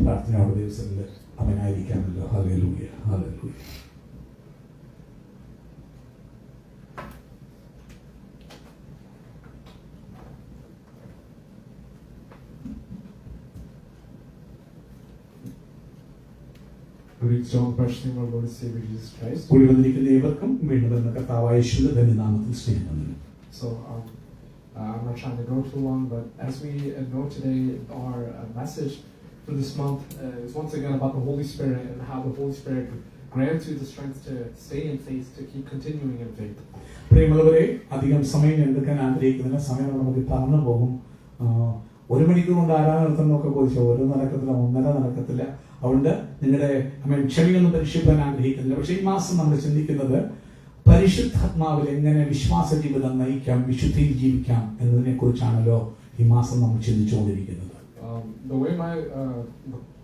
പ്രാർത്ഥനയോടെ ദിവസങ്ങളിൽ അവനായിരിക്കാമല്ലോ. Hallelujah, hallelujah. കൂടി വന്നിരിക്കുന്ന ഏവർക്കും വീണ്ടും വരുന്ന കർത്താവായ യേശുവിന്റെ ധന്യനാമത്തിൽ സ്നേഹം. So I'm not trying to go too long, but as we know today, our message for this month is once again about the Holy Spirit and how the Holy Spirit grants you the strength to stay in faith, to keep continuing in faith. പ്രിയമുള്ളവരെ, അധികം സമയം എടുക്കാൻ ആഗ്രഹിക്കുന്നതിന് സമയം നമുക്ക് പറഞ്ഞു പോകും. 1 മണിക്കൂർ കൊണ്ട് ആരാധന നടത്തുന്നൊക്കെ ചോദിച്ചാൽ ഒരു നടക്കത്തില്ല, 1.5 നടക്കത്തില്ല. അതുകൊണ്ട് നിങ്ങളുടെ ക്ഷമയൊന്നും പരീക്ഷിക്കാൻ ആഗ്രഹിക്കുന്നില്ല. പക്ഷെ ഈ മാസം നമ്മൾ ചിന്തിക്കുന്നത് പരിശുദ്ധാത്മാവിൽ എങ്ങനെ വിശ്വാസ ജീവിതം നയിക്കാം, വിശുദ്ധിയിൽ ജീവിക്കാം എന്നതിനെ കുറിച്ചാണല്ലോ ഈ മാസം നമ്മൾ ചിന്തിച്ചുകൊണ്ടിരിക്കുന്നത്. The way my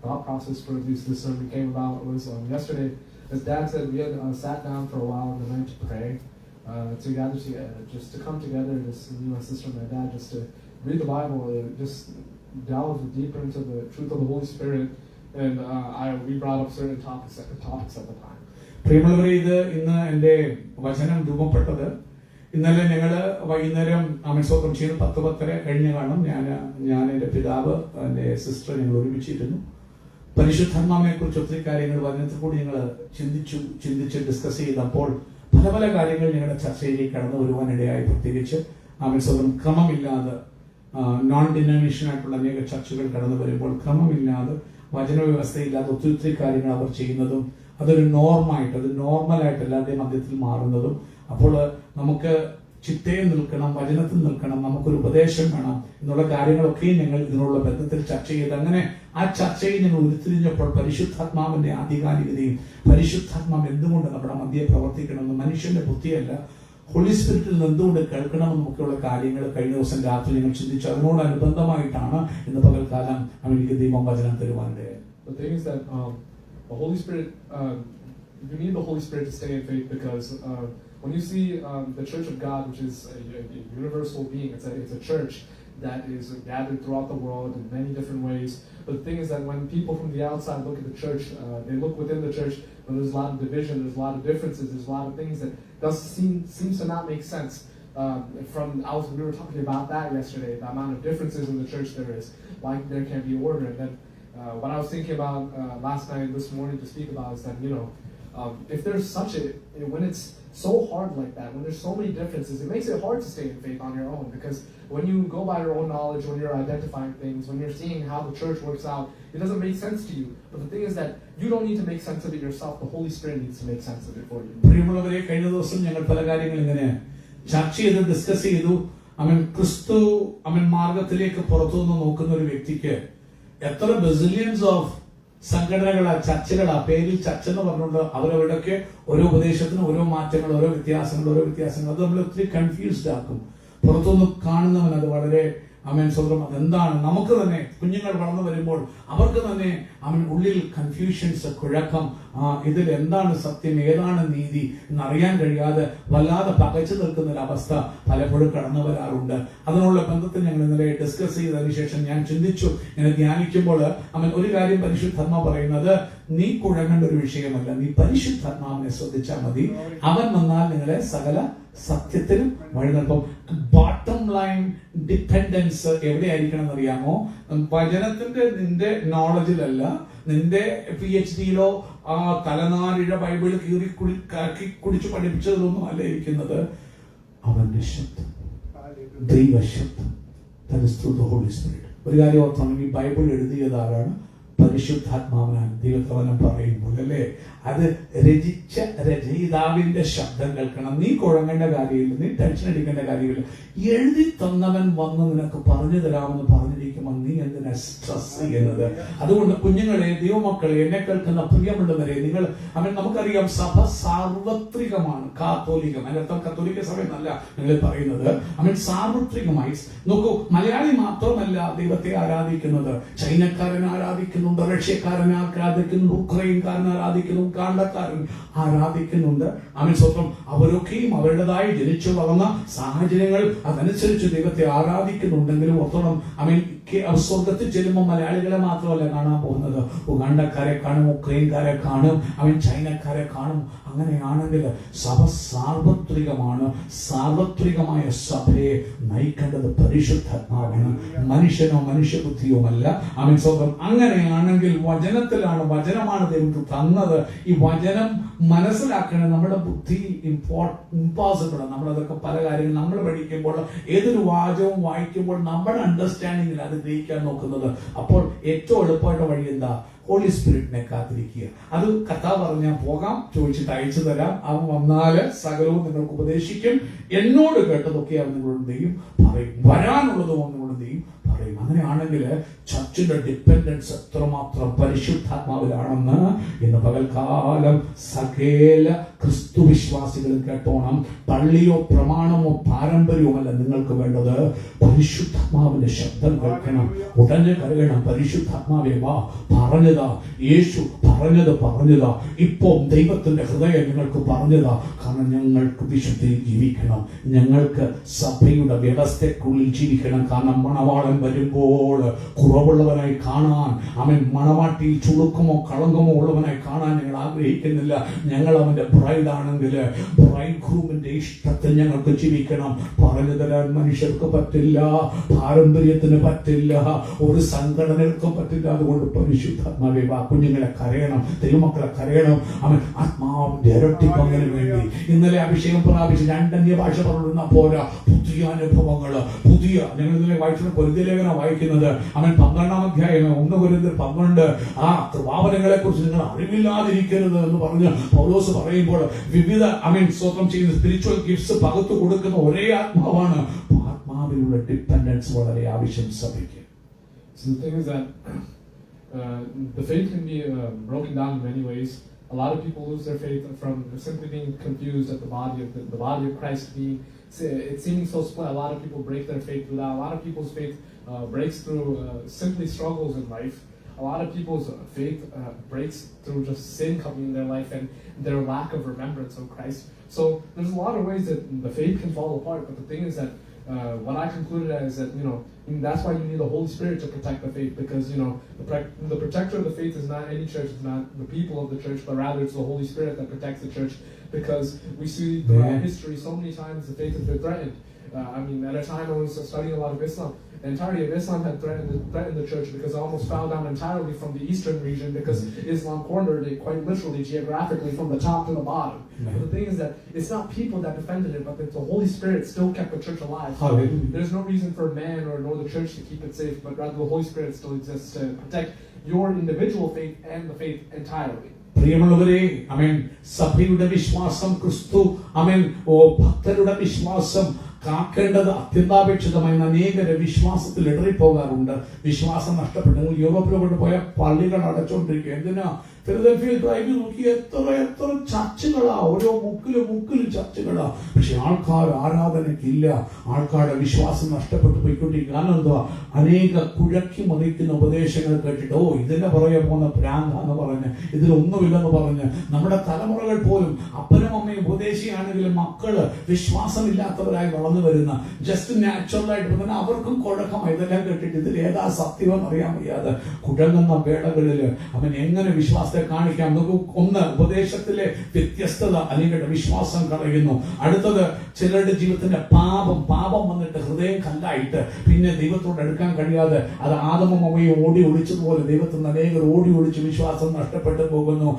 thought process for this sermon came about was yesterday, as Dad said, we had sat down for a while in the night to pray together, just to come together, just me, my sister, and my dad, just to read the Bible, just delve deeper into the truth of the Holy Spirit, and we brought up certain topics at the time. പ്രിയമുള്ളവരെ, ഇത് ഇന്ന് എന്റെ വചനം രൂപപ്പെട്ടത് ഇന്നലെ ഞങ്ങള് വൈകുന്നേരം അമേസോക്കം ചെയ്ത് 10-10:30 കഴിഞ്ഞ് കാണും. ഞാൻ എന്റെ പിതാവ്, എന്റെ സിസ്റ്റർ, ഞങ്ങൾ ഒരുമിച്ചിരുന്നു. പരിശുദ്ധാത്മാവിനെ കുറിച്ച് ഒത്തിരി കാര്യങ്ങൾ വചനത്തിൽ കൂടി ഞങ്ങൾ ചിന്തിച്ച് ഡിസ്കസ് ചെയ്തപ്പോൾ പല കാര്യങ്ങൾ ഞങ്ങളുടെ ചർച്ചയിലേക്ക് കടന്നു വരുവാനിടയായി. പ്രത്യേകിച്ച് അമേസോക്കം ക്രമമില്ലാതെ നോൺ ഡിനോമിനേഷൻ ആയിട്ടുള്ള അനേക ചർച്ചകൾ കടന്നു വരുമ്പോൾ ക്രമമില്ലാതെ വചനവ്യവസ്ഥയില്ലാതെ ഒത്തിരി കാര്യങ്ങൾ അവർ ചെയ്യുന്നതും അതൊരു നോർമായിട്ട്, അത് നോർമലായിട്ട് എല്ലാവരുടെയും മധ്യത്തിൽ മാറുന്നതും. അപ്പോൾ നമുക്ക് ചിട്ടയിൽ നിൽക്കണം, വചനത്തിൽ നിൽക്കണം, നമുക്കൊരു ഉപദേശം വേണം എന്നുള്ള കാര്യങ്ങളൊക്കെ ഞങ്ങൾ ഇതിനുള്ള ബന്ധത്തിൽ ചർച്ച ചെയ്ത് അങ്ങനെ ആ ചർച്ചയിൽ ഞങ്ങൾ ഉരുത്തിരിഞ്ഞപ്പോൾ പരിശുദ്ധാത്മാവിന്റെ ആധികാരികതയും പരിശുദ്ധാത്മാവ് എന്തുകൊണ്ട് നമ്മുടെ മധ്യേ പ്രവർത്തിക്കണമെന്ന്, മനുഷ്യന്റെ ബുദ്ധിയല്ല, ഹോളി സ്പിരിറ്റിൽ നിന്ന് എന്തുകൊണ്ട് കേൾക്കണമെന്ന് ഒക്കെയുള്ള കാര്യങ്ങൾ കഴിഞ്ഞ ദിവസം രാത്രി ഞങ്ങൾ ചിന്തിച്ചു. അതിനോടനുബന്ധമായിട്ടാണ് ഇന്ന് പകൽക്കാലം എനിക്ക് ദൈവം വചനം തരുവാനിടയായത്. The Holy Spirit, you need the Holy Spirit to stay in faith because when you see the Church of God, which is a universal being, it's a church that is gathered throughout the world in many different ways. But the thing is that when people from the outside look at the church, they look within the church, and there's a lot of division, there's a lot of differences, there's a lot of things that seems to not make sense. We were talking about that yesterday, the amount of differences in the church there is, like there can be order. And then what I was thinking about last night and this morning to speak about is that, if there's when it's so hard like that, when there's so many differences, it makes it hard to stay in faith on your own, because when you go by your own knowledge, when you're identifying things, when you're seeing how the church works out, it doesn't make sense to you. But the thing is that you don't need to make sense of it yourself. The Holy Spirit needs to make sense of it for you. പ്രിയമുള്ളവരെ, കഴിഞ്ഞ ദിവസം ഞങ്ങൾ പല കാര്യങ്ങൾ ഇങ്ങനെ ചർച്ച ചെയ്ത് discuss ചെയ്തു. ക്രിസ്തു മാർഗത്തിലേക്ക് പുറത്തുനിന്ന് നോക്കുന്ന ഒരു വ്യക്തിക്ക് എത്ര ബസിലിയൻസ് ഓഫ് സംഘടനകളാ, ചർച്ചകളാ, പേരിൽ ചർച്ച എന്ന് പറഞ്ഞുകൊണ്ട് അവരവരുടെയൊക്കെ ഓരോ ഉപദേശത്തിനും ഓരോ മാറ്റങ്ങൾ, ഓരോ വ്യത്യാസങ്ങൾ അത് നമ്മൾ ഒത്തിരി കൺഫ്യൂസ്ഡ് ആക്കും. പുറത്തുനിന്ന് കാണുന്നവൻ അത് വളരെ സ്വന്തം അതെന്താണ്, നമുക്ക് തന്നെ കുഞ്ഞുങ്ങൾ വളർന്നു വരുമ്പോൾ അവർക്ക് തന്നെ ഉള്ളിൽ കൺഫ്യൂഷൻസ്, കുഴക്കം, ഇതിൽ എന്താണ് സത്യം, ഏതാണ് നീതി എന്നറിയാൻ കഴിയാതെ വല്ലാതെ പകച്ചു നിൽക്കുന്ന ഒരു അവസ്ഥ പലപ്പോഴും കടന്നു വരാറുണ്ട്. അതിനുള്ള ബന്ധത്തിൽ ഞങ്ങൾ ഇന്നലെ ഡിസ്കസ് ചെയ്തതിനു ശേഷം ഞാൻ ചിന്തിച്ചു, ഇങ്ങനെ ധ്യാനിക്കുമ്പോൾ ഒരു കാര്യം പരിശുദ്ധാത്മാ പറയുന്നത്, നീ കുഴങ്ങേണ്ട ഒരു വിഷയമല്ല, നീ പരിശുദ്ധാത്മാവിനെ ശ്രദ്ധിച്ചാൽ മതി, അവൻ വന്നാൽ നിങ്ങളെ സകല സത്യത്തിനും വഴി നടത്തും. ബോട്ടം ലൈൻ ഡിപ്പെൻഡൻസ് എവിടെയായിരിക്കണം എന്നറിയാമോ? വചനത്തിന്റെ നിന്റെ നോളജിലല്ല, നിന്റെ PhD-യിലോ തലനാരിഴ ബൈബിൾ കുടിച്ചു പഠിപ്പിച്ചതൊന്നും അല്ല ഇരിക്കുന്നത്. അവന്റെ ശബ്ദം, ദൈവശബ്ദം, that is through the Holy Spirit. ഒരു കാര്യം ഓർക്കണം, ഈ ബൈബിൾ എഴുതിയത് ആരാണ്? പരിശുദ്ധാത്മാവിനാണ്. ദൈവവചനം പറയുമ്പോൾ അല്ലേ, അത് രചിച്ച രചയിതാവിന്റെ ശബ്ദം കേൾക്കണം. നീ കുഴങ്ങേണ്ട കാര്യമില്ല, നീ ടെൻഷൻ അടിക്കേണ്ട കാര്യമില്ല. എഴുതി തന്നവൻ വന്ന് നിനക്ക് പറഞ്ഞു തരാമെന്ന് പറഞ്ഞിരിക്കുമ്പോൾ നീ എന്തിനാ സ്ട്രെസ് ചെയ്യുന്നത്? അതുകൊണ്ട് കുഞ്ഞുങ്ങളെ, ദൈവമക്കളെ, എന്നെ കേൾക്കുന്ന പ്രിയമുള്ളവരെ, നിങ്ങൾ നമുക്കറിയാം സഭ സാർവത്രികമാണ്, കാത്തോലികം. അതിനർത്ഥം കത്തോലിക്ക സഭ എന്നല്ല നിങ്ങൾ പറയുന്നത്, സാർവത്രികമായി. നോക്കൂ, മലയാളി മാത്രമല്ല ദൈവത്തെ ആരാധിക്കുന്നത്. ചൈനക്കാരൻ ആരാധിക്കുന്നുണ്ട്, റഷ്യക്കാരൻ ആരാധിക്കുന്നുണ്ട്, ഉക്രൈൻകാരൻ ആരാധിക്കുന്നു, ഉഗാണ്ടക്കാരൻ ആരാധിക്കുന്നുണ്ട്. സ്വന്തം അവരൊക്കെയും അവരുടേതായി ജനിച്ചു വളർന്ന സാഹചര്യങ്ങൾ അതനുസരിച്ച് ദൈവത്തെ ആരാധിക്കുന്നുണ്ടെങ്കിലും ഓർത്തോണം, സ്വർഗത്തിൽ ചെല്ലുമ്പോൾ മലയാളികളെ മാത്രമല്ല കാണാൻ പോകുന്നത്, ഉഗാണ്ടക്കാരെ കാണും, ഉക്രൈൻകാരെ കാണും, ചൈനക്കാരെ കാണും. അങ്ങനെയാണെങ്കിൽ സഭ സാർവത്രികമാണ്. സാർവത്രികമായ സഭയെ നയിക്കേണ്ടത് പരിശുദ്ധാത്മാവാണ്, മനുഷ്യനോ മനുഷ്യബുദ്ധിയുമല്ല. സ്വന്തം. അങ്ങനെയാണെങ്കിൽ വചനത്തിലാണ്, വചനമാണ് ദൈവം തന്നത്. ഈ വചനം മനസ്സിലാക്കണേ. നമ്മുടെ ബുദ്ധി ഇമ്പോസിബിൾ ആണ്. നമ്മളതൊക്കെ പല കാര്യങ്ങൾ നമ്മൾ പഠിക്കുമ്പോൾ, ഏതൊരു വാചകവും വായിക്കുമ്പോൾ നമ്മുടെ അണ്ടർസ്റ്റാൻഡിങ്ങിൽ അത് ഗ്രഹിക്കാൻ നോക്കുന്നത്. അപ്പോൾ ഏറ്റവും എളുപ്പമായിട്ട് വഴി എന്താ? ഹോളി സ്പിരിറ്റിനെ കാത്തിരിക്കുക. അത് കർത്താവ് പറഞ്ഞാൽ പോകാം, ചോദിച്ചിട്ട് അയച്ചു തരാം, അവൻ വന്നാല് സകലവും നിങ്ങൾക്ക് ഉപദേശിക്കും, എന്നോട് കേട്ടതൊക്കെ അവൻ നിങ്ങളോട് എന്ത് ചെയ്യും? പറയും, വരാനുള്ളതും നിങ്ങളോട് എന്ത് ചെയ്യും? പറയും. അങ്ങനെയാണെങ്കിൽ ചർച്ചിന്റെ ഡിപ്പെൻഡൻസ് എത്രമാത്രം പരിശുദ്ധാത്മാവിലാണെന്ന് ഇന്ന് പകൽക്കാലം സകല ക്രിസ്തു വിശ്വാസികളും കേട്ടോണം. പള്ളിയോ പ്രമാണമോ പാരമ്പര്യമല്ല നിങ്ങൾക്ക് വേണ്ടത്. പരിശുദ്ധാത്മാവിന്റെ ശബ്ദം കേൾക്കണം, ഉടനെ കരയണം. പരിശുദ്ധാത്മാവേ വാ, പറഞ്ഞതാ യേശു, പറഞ്ഞതാ ഇപ്പൊ ദൈവത്തിന്റെ ഹൃദയം നിങ്ങൾക്ക് പറഞ്ഞതാ. കാരണം ഞങ്ങൾക്ക് വിശുദ്ധിയിൽ ജീവിക്കണം, ഞങ്ങൾക്ക് സഭയുടെ വ്യവസ്ഥയ്ക്കുള്ളിൽ ജീവിക്കണം. കാരണം മണവാളൻ വരുമ്പോൾ കുറവുള്ളവനായി കാണാൻ, അവൻ മണവാട്ടിയിൽ ചുളുക്കമോ കളങ്കമോ ഉള്ളവനായി കാണാൻ ഞങ്ങൾ ആഗ്രഹിക്കുന്നില്ല. ഞങ്ങൾ അവന്റെ ബ്രൈഡാണെങ്കിൽ ബ്രൈഡ് ഗ്രൂമിന്റെ ഇഷ്ടത്തിൽ ഞങ്ങൾക്ക് ജീവിക്കണം. പറഞ്ഞു തരാൻ മനുഷ്യർക്ക് പറ്റില്ല, പാരമ്പര്യത്തിന് പറ്റില്ല, ഒരു സംഘടനകൾക്കും പറ്റില്ല. അതുകൊണ്ട് പരിശുദ്ധാത്മാവേ വാ, കുഞ്ഞുങ്ങളെ കരയണം, ദൈവമക്കളെ കരയണം. അവൻ ആത്മാവിന്റെ ഇരട്ടി പങ്കിന് വേണ്ടി ഇന്നലെ അഭിഷേകം പ്രാപിച്ച് 2 അന്യഭാഷ പറഞ്ഞിരുന്ന പോരാ, പുതിയ അനുഭവങ്ങള്, പുതിയ ഞങ്ങൾ ഇന്നലെ വായിച്ച പൊരുതിലേഖനം വായിക്കുന്നത്. അവൻ 12-ാം അധ്യായം 1 കൊരിന്ത്യർ 12 ആ കൃപാവരങ്ങളെ കുറിച്ച് നിങ്ങൾ അറിവില്ലാതിരിക്കരുത് എന്ന് പറഞ്ഞ് പൗലോസ് പറയുമ്പോൾ വിവിധ സ്വന്തം ചെയ്യുന്ന സ്പിരിച്വൽ ഗിഫ്റ്റ്സ് പകർത്തു കൊടുക്കുന്ന ഒരേ ആത്മാവാണ്. ആത്മാവിലുള്ള ഡിപ്പെൻഡൻസ് വളരെ ആവശ്യം സഭയ്ക്ക്. So the thing is that the faith can be broken down in many ways. A lot of people lose their faith from simply being confused at the body of Christ being it seeming so split. A lot of people break their faith through that. A lot of people's faith breaks through simply struggles in life. A lot of people's faith breaks through just sin coming in their life and their lack of remembrance of Christ. So there's a lot of ways that the faith can fall apart. But the thing is that what I concluded is that that's why you need the Holy Spirit to protect the faith, because the protector of the faith is not any church, it's not the people of the church, but rather it's the Holy Spirit that protects the church. Because we see throughout history so many times the faith has been threatened. At a time I was studying a lot of Islam. The entirety of Islam had threatened the church because it almost fell down entirely from the eastern region, because Islam cornered it quite literally, geographically, from the top to the bottom. But the thing is that it's not people that defended it, but that the Holy Spirit still kept the church alive. There's no reason for man nor the church to keep it safe, but rather the Holy Spirit still exists to protect your individual faith and the faith entirely. പ്രിയമുള്ളവരെ, സഭയുടെ വിശ്വാസം, ക്രിസ്തു ഭക്തരുടെ വിശ്വാസം കാക്കേണ്ടത് അത്യന്താപേക്ഷിതമായി. അനേകരെ വിശ്വാസത്തിൽ ഇടറിപ്പോകാറുണ്ട്. വിശ്വാസം നഷ്ടപ്പെട്ടെങ്കിൽ യൂറോപ്പിലോട്ട് പോയ പള്ളികൾ അടച്ചോണ്ടിരിക്കുക. എന്തിനാ? ഫിലദൽഫിയ ഡ്രൈവിൽ നോക്കി എത്ര ചർച്ചുകളാ, ഓരോ മുക്കിലും ചർച്ചുകളാ. പക്ഷെ ആൾക്കാർ ആരാധനയ്ക്കില്ല. ആൾക്കാരുടെ വിശ്വാസം നഷ്ടപ്പെട്ടു പോയിക്കൊണ്ടിരിക്കുക. കാരണം എന്തുവാ? അനേക കുഴക്കി മറിക്കുന്ന ഉപദേശങ്ങൾ കേട്ടിട്ട് ഇതിന്റെ പുറകെ പോകുന്ന ഭ്രാന്താന്ന് പറഞ്ഞ്, ഇതിലൊന്നുമില്ലെന്ന് പറഞ്ഞ് നമ്മുടെ തലമുറകൾ പോലും അപ്പനും അമ്മയും ഉപദേശിയാണെങ്കിലും മക്കള് വിശ്വാസമില്ലാത്തവരായി വളർന്നു വരുന്ന, ജസ്റ്റ് നാച്ചുറലായിട്ട് തന്നെ അവർക്കും കുഴക്കമായി ഇതെല്ലാം കേട്ടിട്ട് ഇതിൽ ഏതാ സത്യമെന്ന് അറിയാൻ വയ്യാതെ കുഴങ്ങുന്ന വേളകളിൽ അവൻ എങ്ങനെ വിശ്വാസത്തെ കാണിക്കാം? ഒന്ന്, ഉപദേശത്തിലെ വ്യത്യസ്തത അല്ലെങ്കിൽ വിശ്വാസം കളയുന്നു. അടുത്തത്, ചിലരുടെ ജീവിതത്തിന്റെ പാപം വന്നിട്ട് ഹൃദയം കല്ലായിട്ട് പിന്നെ ദൈവത്തോട് എടുക്കാൻ കഴിയാതെ അത് ആദമും അവയും ഓടി ഒളിച്ചതുപോലെ ദൈവത്തിൽ അനേകർ ഓടി ഒളിച്ച് വിശ്വാസം നഷ്ടപ്പെട്ടു പോകുന്നു.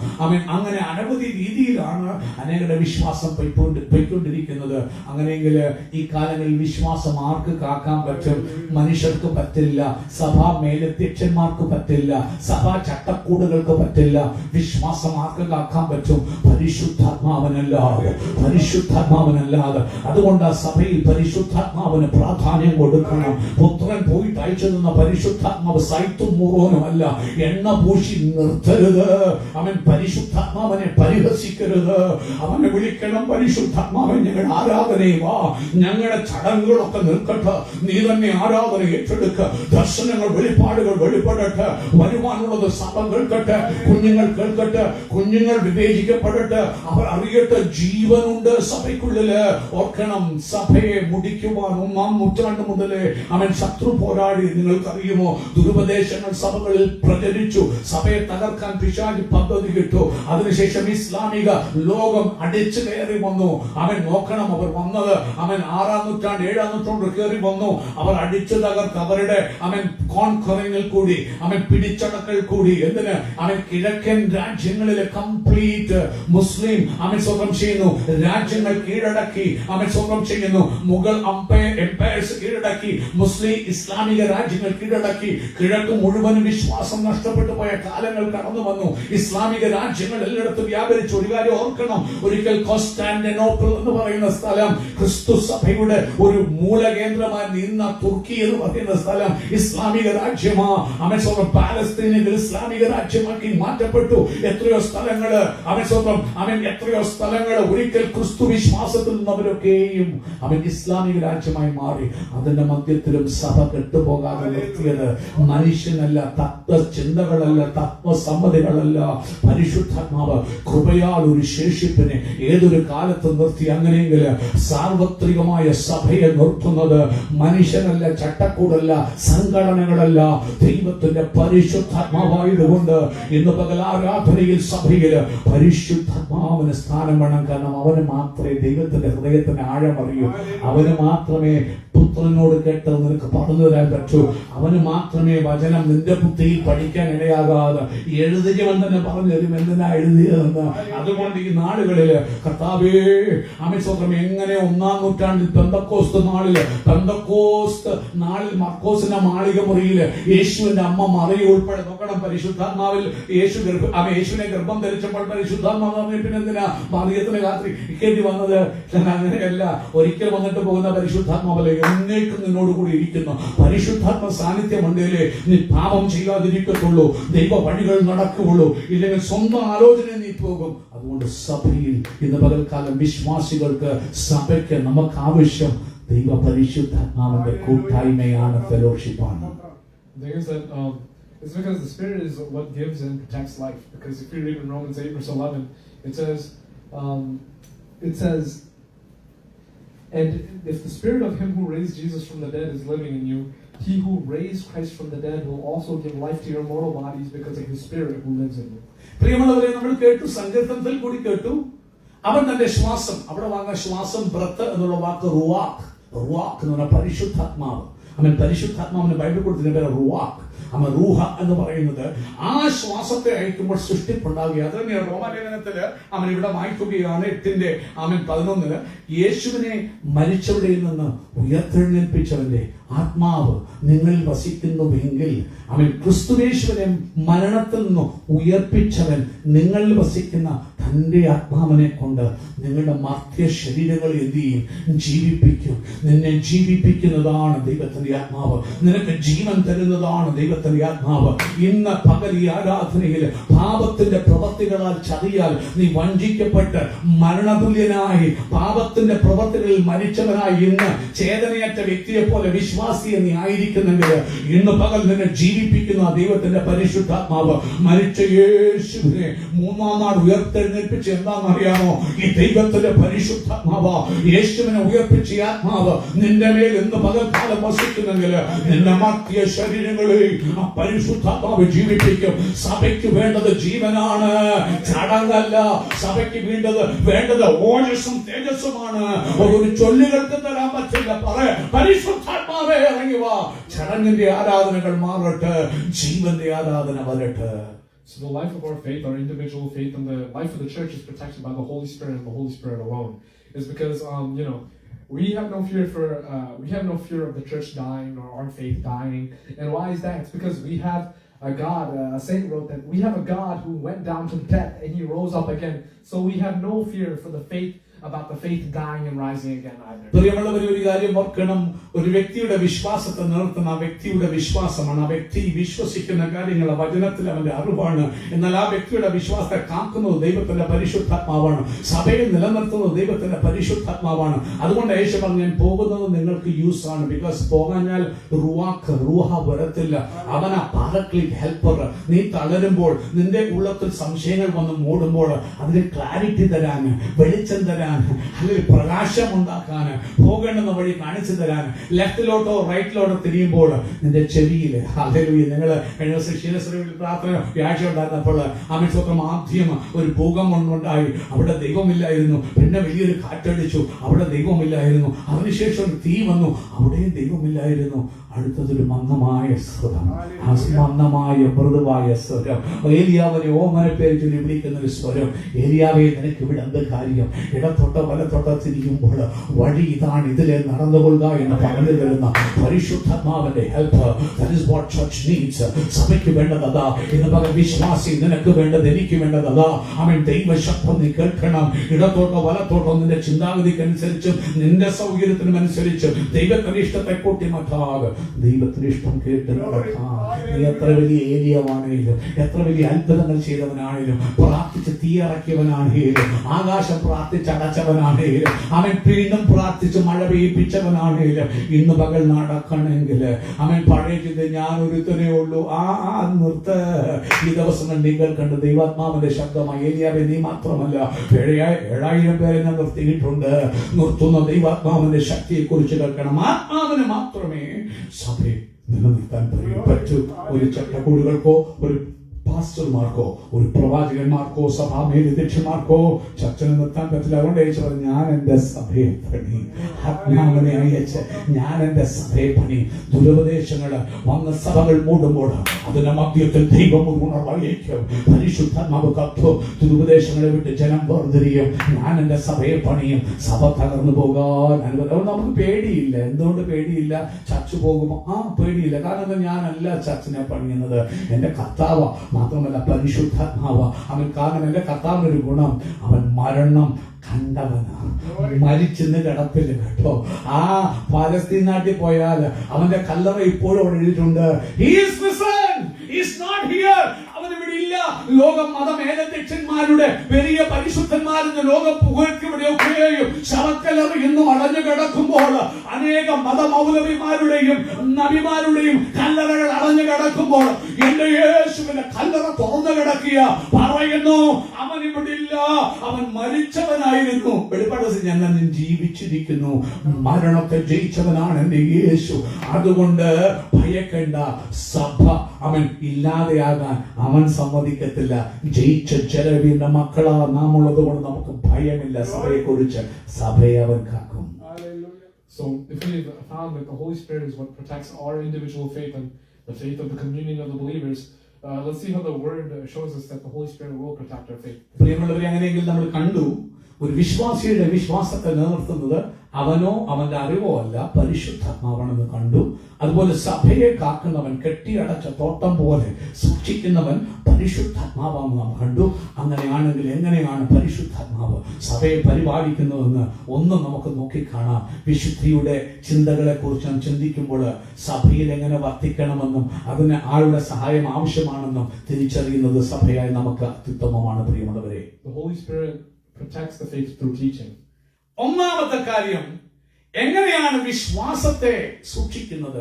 അങ്ങനെ അനവധി രീതിയിലാണ് അനേകരുടെ വിശ്വാസം പോയിക്കൊണ്ടിരിക്കുന്നത്. അങ്ങനെയെങ്കിൽ ഈ കാലങ്ങളിൽ വിശ്വാസം ആർക്ക് കാക്കാൻ പറ്റും? മനുഷ്യർക്ക് പറ്റില്ല, സഭാ മേലധ്യക്ഷന്മാർക്ക് പറ്റില്ല, സഭാ ചട്ടക്കൂടുകൾക്ക് പറ്റില്ല. വിശ്വാസം ആർക്ക് കാക്കാൻ പറ്റും? പരിശുദ്ധാത്മാവനല്ലാതെ. അതുകൊണ്ട് സഭയിൽ പരിശുദ്ധാത്മാവിന് പ്രാധാന്യം കൊടുക്കണം. പുത്രൻ പോയിട്ട് അയച്ചു തന്ന പരിശുദ്ധാത്മാവ് സൈത്തും മൂറോനും അല്ല. എണ്ണ പൂശി നിർത്തരുത്. അവൻ പരിശുദ്ധാത്മാവിനെ പരിഹസിക്കരുത്. അവനെ വിളിക്കണം, പരിശുദ്ധാത്മാവൻ ഞങ്ങളുടെ ആരാധനയും വാ, ഞങ്ങളുടെ ചടങ്ങുകളൊക്കെ നിൽക്കട്ടെ, നീ തന്നെ ആരാധന ഏറ്റെടുക്കുക, ദർശനങ്ങൾ വെളിപ്പാടുകൾ വെളിപ്പെടട്ടെ, വരുവാനുള്ളത് സഭ കേൾക്കട്ടെ, കുഞ്ഞുങ്ങൾ കേൾക്കട്ടെ, കുഞ്ഞുങ്ങൾ വിവേചിക്കപ്പെടട്ടെ, അവർ അറിയട്ടെ ജീവനുണ്ട് സഭയ്ക്കുള്ളില്. ഓർക്കണം, സഭയെ സഭയെ മുടിക്കുവാൻ 1-ാം നൂറ്റാണ്ട് മുതലേ അവൻ ശത്രു പോരാടി. നിങ്ങൾക്കറിയുമോ, ദുരുപദേശങ്ങൾ സഭകളിൽ പ്രചരിച്ചു, സഭയെ തകർക്കാൻ പിശാച് പദ്ധതി കിട്ടു. അതിനുശേഷം ഇസ്ലാമിക ലോകം അടിച്ചു കയറി വന്നു. അവൻ നോക്കണം, അവർ വന്നത് അവൻ 6-ാം നൂറ്റാണ്ട് 7-ാം നൂറ്റാണ്ട് കയറി വന്നു. അവർ അടിച്ചു തകർത്ത് അവരുടെ അവൻ കോൺക്വറിങ്ങിൽ കൂടി, അവൻ പിടിച്ചടക്കൽ കൂടി. എന്തിന്? അവൻ കിഴക്കൻ രാജ്യങ്ങളിലെ കംപ്ലീറ്റ് മുസ്ലിം അവൻ സ്വന്തം ചെയ്യുന്നു, രാജ്യങ്ങൾ കീഴടക്കി അവൻ സ്വന്തം ചെയ്യുന്നു. മുഗൾ എംപയർസ് കീഴടക്കി, മുസ്ലിം ഇസ്ലാമിക രാജ്യങ്ങൾ കീഴടക്കി. കിഴക്ക് മുഴുവനും വിശ്വാസം നഷ്ടപ്പെട്ടു പോയ കാലങ്ങൾ കടന്നു വന്നു. ഇസ്ലാമിക രാജ്യങ്ങൾ എല്ലായിടത്തും വ്യാപരിച്ചു. ഒരു കാര്യം ഓർക്കണം, ഒരിക്കൽ കോൺസ്റ്റാന്റിനോപ്പിൾ എന്ന് പറയുന്ന സ്ഥലം ക്രിസ്തു സഭയുടെ ഒരു മൂലകേന്ദ്രമായി നിന്ന തുർക്കി എന്ന് പറയുന്ന സ്ഥലം ഇസ്ലാമിക രാജ്യമാ. അവൻ സ്വന്തം പാലസ്തീനിൽ ഇസ്ലാമിക രാജ്യമാക്കി മാറ്റപ്പെട്ടു. എത്രയോ സ്ഥലങ്ങള് അവൻ സ്വന്തം എത്രയോ സ്ഥലങ്ങള് ഒരിക്കൽ ക്രിസ്തു വിശ്വാസത്തിൽ നിന്നവരൊക്കെയും അവൻ ഇസ്ലാമിക രാജ്യമായി മാറി. അതിന്റെ മധ്യത്തിലും സഭ കെട്ടുപോകാതെ നിർത്തിയത് മനുഷ്യനല്ല, തത്വചിന്തകളല്ല, തത്വസമ്മതികളല്ല, പരിശുദ്ധാത്മാവ് കൃപയാൽ ഒരു ശേഷിപ്പിനെ ഏതൊരു കാലത്ത് നിർത്തി. അങ്ങനെയെങ്കിൽ സാർവത്രികമായ സഭയെ നിർത്തുന്നത് മനുഷ്യനല്ല, ചട്ടക്കൂടല്ല, സംഘടനകളല്ല, ദൈവത്തിന്റെ പരിശുദ്ധാത്മാവായതുകൊണ്ട് ഇന്ന് പകൽ ആരാധനയിൽ സഭയിൽ പരിശുദ്ധാത്മാവിന് സ്ഥാനം വേണം. കാരണം അവന് മാത്രമേ ദൈവത്തിന്റെ ഹൃദയത്തിന്റെ ആഴം അറിയൂ. അവന് മാത്രമേ പുത്രനോട് കേട്ടത് നിനക്ക് പറഞ്ഞു തരാൻ പറ്റൂ. അവന് മാത്രമേ വചനം നിന്റെ ബുദ്ധിയിൽ പഠിക്കാൻ ഇടയാകാതെ എഴുതുകവൻ തന്നെ പറഞ്ഞു തരും എന്തിനാ എഴുതിയതെന്ന്. അതുകൊണ്ട് ഈ നാടുകളില് കർത്താവേ അവൻ സ്വന്തം എങ്ങനെ 1-ാം നൂറ്റാണ്ടിൽ പെന്തക്കോസ്ത് നാളിൽ മർക്കോസിന്റെ മാളിക മുറിയില് യേശുവിന്റെ അമ്മ മറിയ ഉൾപ്പെടെ നോക്കണം, പരിശുദ്ധാത്മാവിൽ യേശുവിനെ ഗർഭം ധരിച്ചപ്പോൾ പരിശുദ്ധാത്മാവ് പിന്നെ എന്തിനാ മറിയത്തിന് രാത്രി ഇക്കേണ്ടി വന്നത്? അങ്ങനെയല്ല, ഒരിക്കൽ വന്നിട്ട് പോകുന്ന പരിശുദ്ധാത്മാവല്ലേ, എന്നേക്കും നിന്നോട് കൂടി ഇരിക്കുന്നു. പരിശുദ്ധാത്മ സാന്നിധ്യം ഉണ്ടെങ്കിലേ നീ പാപം ചെയ്യാതിരിക്കത്തുള്ളൂ, ദൈവ വഴികൾ നടക്കുകയുള്ളൂ. ഇല്ലെങ്കിൽ സ്വന്തം ആലോചന നീ പോകും. അതുകൊണ്ട് സഭയിൽ ഇന്ന് പകൽക്കാലം വിശ്വാസികൾക്ക്, സഭയ്ക്ക് നമുക്ക് ആവശ്യം ദൈവ പരിശുദ്ധാത്മാവിന്റെ കൂട്ടായ്മയാണ്, ഫെലോഷിപ്പാണ്. It's because the Spirit is what gives and protects life. Because if you read in Romans 8 verse 11, it says, and if the Spirit of Him who raised Jesus from the dead is living in you, He who raised Christ from the dead will also give life to your mortal bodies because of His Spirit who lives in you. പ്രിയമുള്ളവരെ, നമ്മൾ കേട്ടു, സങ്കീർത്തനത്തിൽ കൂടി കേട്ടു, അവൻ തന്റെ ശ്വാസം, അവിടെ വാങ്ങുന്ന ശ്വാസം ബ്രത്ത് എന്നുള്ള വാക്ക് റുവാക്ക് എന്ന് പറഞ്ഞ പരിശുദ്ധാത്മാവ്. അവൻ പരിശുദ്ധാത്മാവിന് ബൈബിൾ കൊടുത്തതിന്റെ പേര് റുവാക്ക്. അവൻ റൂഹ എന്ന് പറയുന്നത് ആ ശ്വാസത്തെ അയക്കുമ്പോൾ സൃഷ്ടിപ്പുണ്ടാകുക. അത് തന്നെയാണ് റോമാലേഖനത്തില് അവൻ ഇവിടെ വായിക്കുകയാണ് 8:11 യേശുവിനെ മരിച്ചവരിൽ നിന്ന് ഉയർത്തെഴുന്നേൽപ്പിച്ചവന്റെ ആത്മാവ് നിങ്ങളിൽ വസിക്കുന്നുവെങ്കിൽ, അവൻ ക്രിസ്തുയേശുവിനെ മരണത്തിൽ നിന്ന് ഉയർപ്പിച്ചവൻ നിങ്ങളിൽ വസിക്കുന്ന തന്റെ ആത്മാവിനെ കൊണ്ട് നിങ്ങളുടെ മർത്യ ശരീരങ്ങളെ എന്ത് ചെയ്യും? ജീവിപ്പിക്കും. നിന്നെ ജീവിപ്പിക്കുന്നതാണ് ദൈവത്തിന്റെ ആത്മാവ്. നിനക്ക് ജീവൻ തരുന്നതാണ് ദൈവത്തിന്റെ ആത്മാവ്. ഇന്ന് പകൽ ഈ ആരാധനയിൽ പാപത്തിന്റെ പ്രവൃത്തികളാൽ ചതിയാൽ നീ വഞ്ചിക്കപ്പെട്ട് മരണതുല്യനായി പാപത്തിന്റെ പ്രവൃത്തികളിൽ മരിച്ചവനായി ഇന്ന് ചേതനയറ്റ വ്യക്തിയെ പോലെ വിശ്വാസിയെ നീ ആയിരിക്കുന്നെങ്കിൽ ഇന്ന് പകൽ നിന്നെ ജീവിപ്പിക്കുന്ന ദൈവത്തിന്റെ പരിശുദ്ധാത്മാവ് മരിച്ച യേശുവിനെ 3-ാം നാൾ ഉയർത്തെഴുന്നേൽപ്പിച്ച് എന്താണെന്നറിയാമോ? ഈ ദൈവത്തിന്റെ പരിശുദ്ധാത്മാവ് യേശുവിനെ ഉയർപ്പിച്ച ആത്മാവ് നിന്റെ മേൽ ഇന്ന് പകൽക്കാലം വസിക്കുന്നെങ്കിൽ നിന്റെ മർത്യ ശരീരങ്ങളെ ആ പരിശുദ്ധാത്മാവ് ജീവിപ്പിക്കും. സഭയ്ക്ക് വേണ്ടത് ജീവനാണ്, ചടങ്ങല്ല. സഭയ്ക്ക് വേണ്ടത് ഓജസ്സും തേജസ്സുമാണ്. ഒരു ചൊല്ലുകൾക്ക് തരാൻ പറ്റില്ല. പരിശുദ്ധാത്മാവേ ഇറങ്ങി വാ. ചടങ്ങിന്റെ ആരാധനകൾ മാറട്ടെ, ജീവന്റെ ആരാധന വരട്ടെ. So the life of our faith, our individual faith, and the life of the church is protected by the Holy Spirit and the Holy Spirit alone. Is because we have no fear of the church dying or our faith dying. And why is that? It's because we have a God. A saint wrote that we have a God who went down to death and He rose up again. So we have no fear for the faith, about the faith dying and rising again either. പ്രിയമുള്ളവരെ, ഒരു കാര്യം ഓർക്കണം, ഒരു വ്യക്തിയുടെ വിശ്വാസത്തെ നിർത്തുന്ന ആ വ്യക്തിയുടെ വിശ്വാസമാണ്. ആ വ്യക്തി വിശ്വസിക്കുന്ന കാര്യങ്ങൾ വചനത്തിൽ അവന്റെ അറിവാണ്. എന്നാൽ ആ വ്യക്തിയുടെ വിശ്വാസത്തെ കാക്കുന്നത് ദൈവത്തിന്റെ പരിശുദ്ധാത്മാവാണ്. സഭയിൽ നിലനിർത്തുന്നത് ദൈവത്തിന്റെ പരിശുദ്ധാത്മാവാണ്. അതുകൊണ്ട് യേശു പറഞ്ഞു, ഞാൻ പോകുന്നത് നിങ്ങൾക്ക് യൂസ് ആണ്. ബിക്കോസ് പോകാഞ്ഞാൽ റൂഹ വരത്തില്ല. അവനാ പാരക്ലീറ്റ്, ഹെൽപ്പർ. നീ തളരുമ്പോൾ, നിന്റെ ഉള്ളത്തിൽ സംശയങ്ങൾ വന്ന് മൂടുമ്പോൾ അതിന് ക്ലാരിറ്റി തരാൻ, വെളിച്ചം തരാൻ, തരാൻ, അല്ലെങ്കിൽ പ്രകാശം ഉണ്ടാക്കാൻ, പോകേണ്ടുന്ന വഴി കാണിച്ചു തരാൻ, ലെഫ്റ്റിലോട്ടോ റൈറ്റിലോട്ടോ തിരിയുമ്പോൾ നിന്റെ ചെവിയിൽ ഹല്ലേലൂയ. നിങ്ങൾ കഴിഞ്ഞ ദിവസം ക്ഷീരശ്രീയിൽ പ്രാർത്ഥന വ്യാഴ്ച ഉണ്ടായിരുന്നപ്പോൾ ആമേൻ ആദ്യം ഒരു ഭൂകമ്പം ഉണ്ടായി, അവിടെ ദൈവമില്ലായിരുന്നു. പിന്നെ വലിയൊരു കാറ്റടിച്ചു, അവിടെ ദൈവമില്ലായിരുന്നു. അതിനുശേഷം ഒരു തീ വന്നു, അവിടെയും ദൈവമില്ലായിരുന്നു. അടുത്തതൊരു മന്ദമായ സ്വരം, ആ മന്ദമായ മൃദുവായ സ്വരം, ഏലിയാവിനെ ഓമന പേര് ചൊല്ലി വിളിക്കുന്ന ഒരു സ്വരം. ഏലിയാവേ, നിനക്ക് ഇവിടെ എന്ത് കാര്യം? ഇടത്തൊട്ടോ വലത്തൊട്ടോ തിരിയുമ്പോൾ വഴി ഇതാണ്, ഇതിലെ നടന്നുകൊള്ളുക എന്ന് പറഞ്ഞു തരുന്ന പരിശുദ്ധാത്മാവിന്റെ help. That is what church needs. സഭയ്ക്ക് വേണ്ടത് അതാ. ഇന്ന് പകൽ വിശ്വാസി, നിനക്ക് വേണ്ടത്, എനിക്ക് വേണ്ടത് അതാ. അവൻ ദൈവശബ്ദം നീ കേൾക്കണം. ഇടത്തോട്ടോ വലത്തോട്ടോ നിന്റെ ചിന്താഗതിക്കനുസരിച്ചും നിന്റെ സൗകര്യത്തിനും അനുസരിച്ച് ദൈവത്തിന്റെ ഇഷ്ടത്തെ കൂട്ടി മാറ്റാതെ ദൈവത്തിന് ഇഷ്ടം കേട്ട് നടക്കാം. നീ എത്ര വലിയ ഏലിയാവാണേലും, എത്ര വലിയ അത്ഭുതങ്ങൾ ചെയ്തവനാണേലും, പ്രാർത്ഥിച്ച് തീയിറക്കിയവനാണേലും, ആകാശം പ്രാർത്ഥിച്ച് അടച്ചവനാണേലും, അവൻ വീണ്ടും പ്രാർത്ഥിച്ച് മഴ പെയ്യിപ്പിച്ചവനാണേലും, ഇന്ന് പകൽ നടക്കണമെങ്കിൽ അവൻ പഴയ ചിന്ത ഞാൻ ഒരുത്തനേ ഉള്ളൂ, നിർത്ത്. ഈ ദിവസങ്ങൾ നിങ്ങൾ കണ്ട് ദൈവാത്മാവിന്റെ ശബ്ദമായി ഏലിയാവേ, നീ മാത്രമല്ല 7,000 പേരെ ഞാൻ നിർത്തിയിട്ടുണ്ട്. നിർത്തുന്ന ദൈവാത്മാവിന്റെ ശക്തിയെ കുറിച്ച് കേൾക്കണം. ആത്മാവിന് മാത്രമേ സഭയെ നിലനിർത്താൻ പറ്റൂ. ഒരു ചട്ടക്കൂടുകൾക്കോ ഒരു പാസ്റ്റർമാർക്കോ ഒരു പ്രവാചകന്മാർക്കോ സഭാ മേലധ്യക്ഷന്മാർക്കോ ചർച്ചനെ നിർത്താൻ പറ്റില്ല. അതുകൊണ്ട് യേശു പറഞ്ഞു, ഞാൻ എന്റെ സഭയെ പണി. ആത്മാവിനെ അയച്ച് ഞാൻ എന്റെ സഭയെ പണി. ദുരുപദേശങ്ങൾ വന്ന സഭകൾ മൂടുമ്പോൾ അതിന്റെ മധ്യത്തിൽ ദൈവം ഉണർവയ്ക്കും. പരിശുദ്ധാത്മാവ് കത്തും. ദുരുപദേശങ്ങളെ വിട്ട് ജനം വേർതിരിയും. ഞാൻ എന്റെ സഭയെ പണിയും. സഭ തകർന്നു പോകാൻ അനുവദിക്കും. നമുക്ക് പേടിയില്ല. എന്തുകൊണ്ട് പേടിയില്ല? ചർച്ച പോകുമ്പോ പേടിയില്ല. കാരണം ഞാനല്ല ചർച്ചിനെ പണിയുന്നത്, എന്റെ കർത്താവ്. മാത്രമല്ല പരിശുദ്ധാത്മാവ്. അവൻ കാരണം എന്റെ കർത്താവിനൊരു ഗുണം, അവൻ മരണം കണ്ടവനാണ്. മരിച്ചെന്ന് കിടപ്പില്ല കേട്ടോ. പാലസ്തീൻ നാട്ടിൽ പോയാൽ അവന്റെ കല്ലറ ഇപ്പോഴും അവിടെ എഴുതിയിട്ടുണ്ട്. അവനിവിടെ ഇല്ല. ലോകം മതമേലധ്യക്ഷന്മാരുടെ വലിയ പരിശുദ്ധന്മാരെന്ന് ലോകം പുകഴ്ത്തിവിടെയൊക്കെയും ശവക്കല്ലറ ഇന്നും അടഞ്ഞു കിടക്കുമ്പോൾ, അനേകം മതമൗലവിമാരുടെയും നബിമാരുടെയും കല്ലറകൾ അടഞ്ഞു കിടക്കുമ്പോൾ എന്റെ യേശുവിന്റെ കല്ലറ തുറന്നു കിടക്കിയ പറയുന്നു, അവനിവിടെ ഇല്ല, അവൻ മരിച്ചവനായിരുന്നു. വെളിപ്പാട് ഞാൻ ജീവിച്ചിരിക്കുന്നു. മരണത്തെ ജയിച്ചവനാണ് എന്റെ യേശു. അതുകൊണ്ട് ഭയക്കേണ്ട. സഭ അവൻ ഇല്ലാതെയാകാൻ അവൻ സമ്മതിക്കത്തില്ല. ജയിച്ച ജലവീന്റെ മക്കളാ നാം ഉള്ളത് കൊണ്ട് നമുക്ക് ഭയമില്ല. സഭയെ കുറിച്ച് സഭയെ അവൻ കാക്കും. So if we have found that the Holy Spirit is what protects our individual faith and the faith of the communion of the believers, let's see how the word shows us that the Holy Spirit will protect our faith. പ്രിയമുള്ളവരെ, അങ്ങനെയെങ്കിൽ നമ്മൾ കണ്ടു, ഒരു വിശ്വാസിയുടെ വിശ്വാസത്തെ നിലനിർത്തുന്നത് അവനോ അവന്റെ അറിവോ അല്ല, പരിശുദ്ധാത്മാവാണെന്ന് കണ്ടു. അതുപോലെ സഭയെ കാക്കുന്നവൻ, കെട്ടിയടച്ച തോട്ടം പോലെ സൂക്ഷിക്കുന്നവൻ പരിശുദ്ധാത്മാവാണെന്ന് നാം കണ്ടു. അങ്ങനെയാണെങ്കിൽ എങ്ങനെയാണ് പരിശുദ്ധാത്മാവ് സഭയെ പരിപാലിക്കുന്നതെന്ന് ഒന്ന് നമുക്ക് നോക്കിക്കാണാം. വിശുദ്ധിയുടെ ചിന്തകളെ കുറിച്ച് നാം ചിന്തിക്കുമ്പോൾ സഭയിൽ എങ്ങനെ വർത്തിക്കണമെന്നും അതിന് ആളുടെ സഹായം ആവശ്യമാണെന്നും തിരിച്ചറിയുന്നത് സഭയായി നമുക്ക് അത്യുത്തമമാണ്. പ്രിയമുള്ളവരെ, The Holy Spirit protects the faith through teaching. ഒന്നാമത്തെ കാര്യം, എങ്ങനെയാണ് വിശ്വാസത്തെ സൂക്ഷിക്കുന്നത്?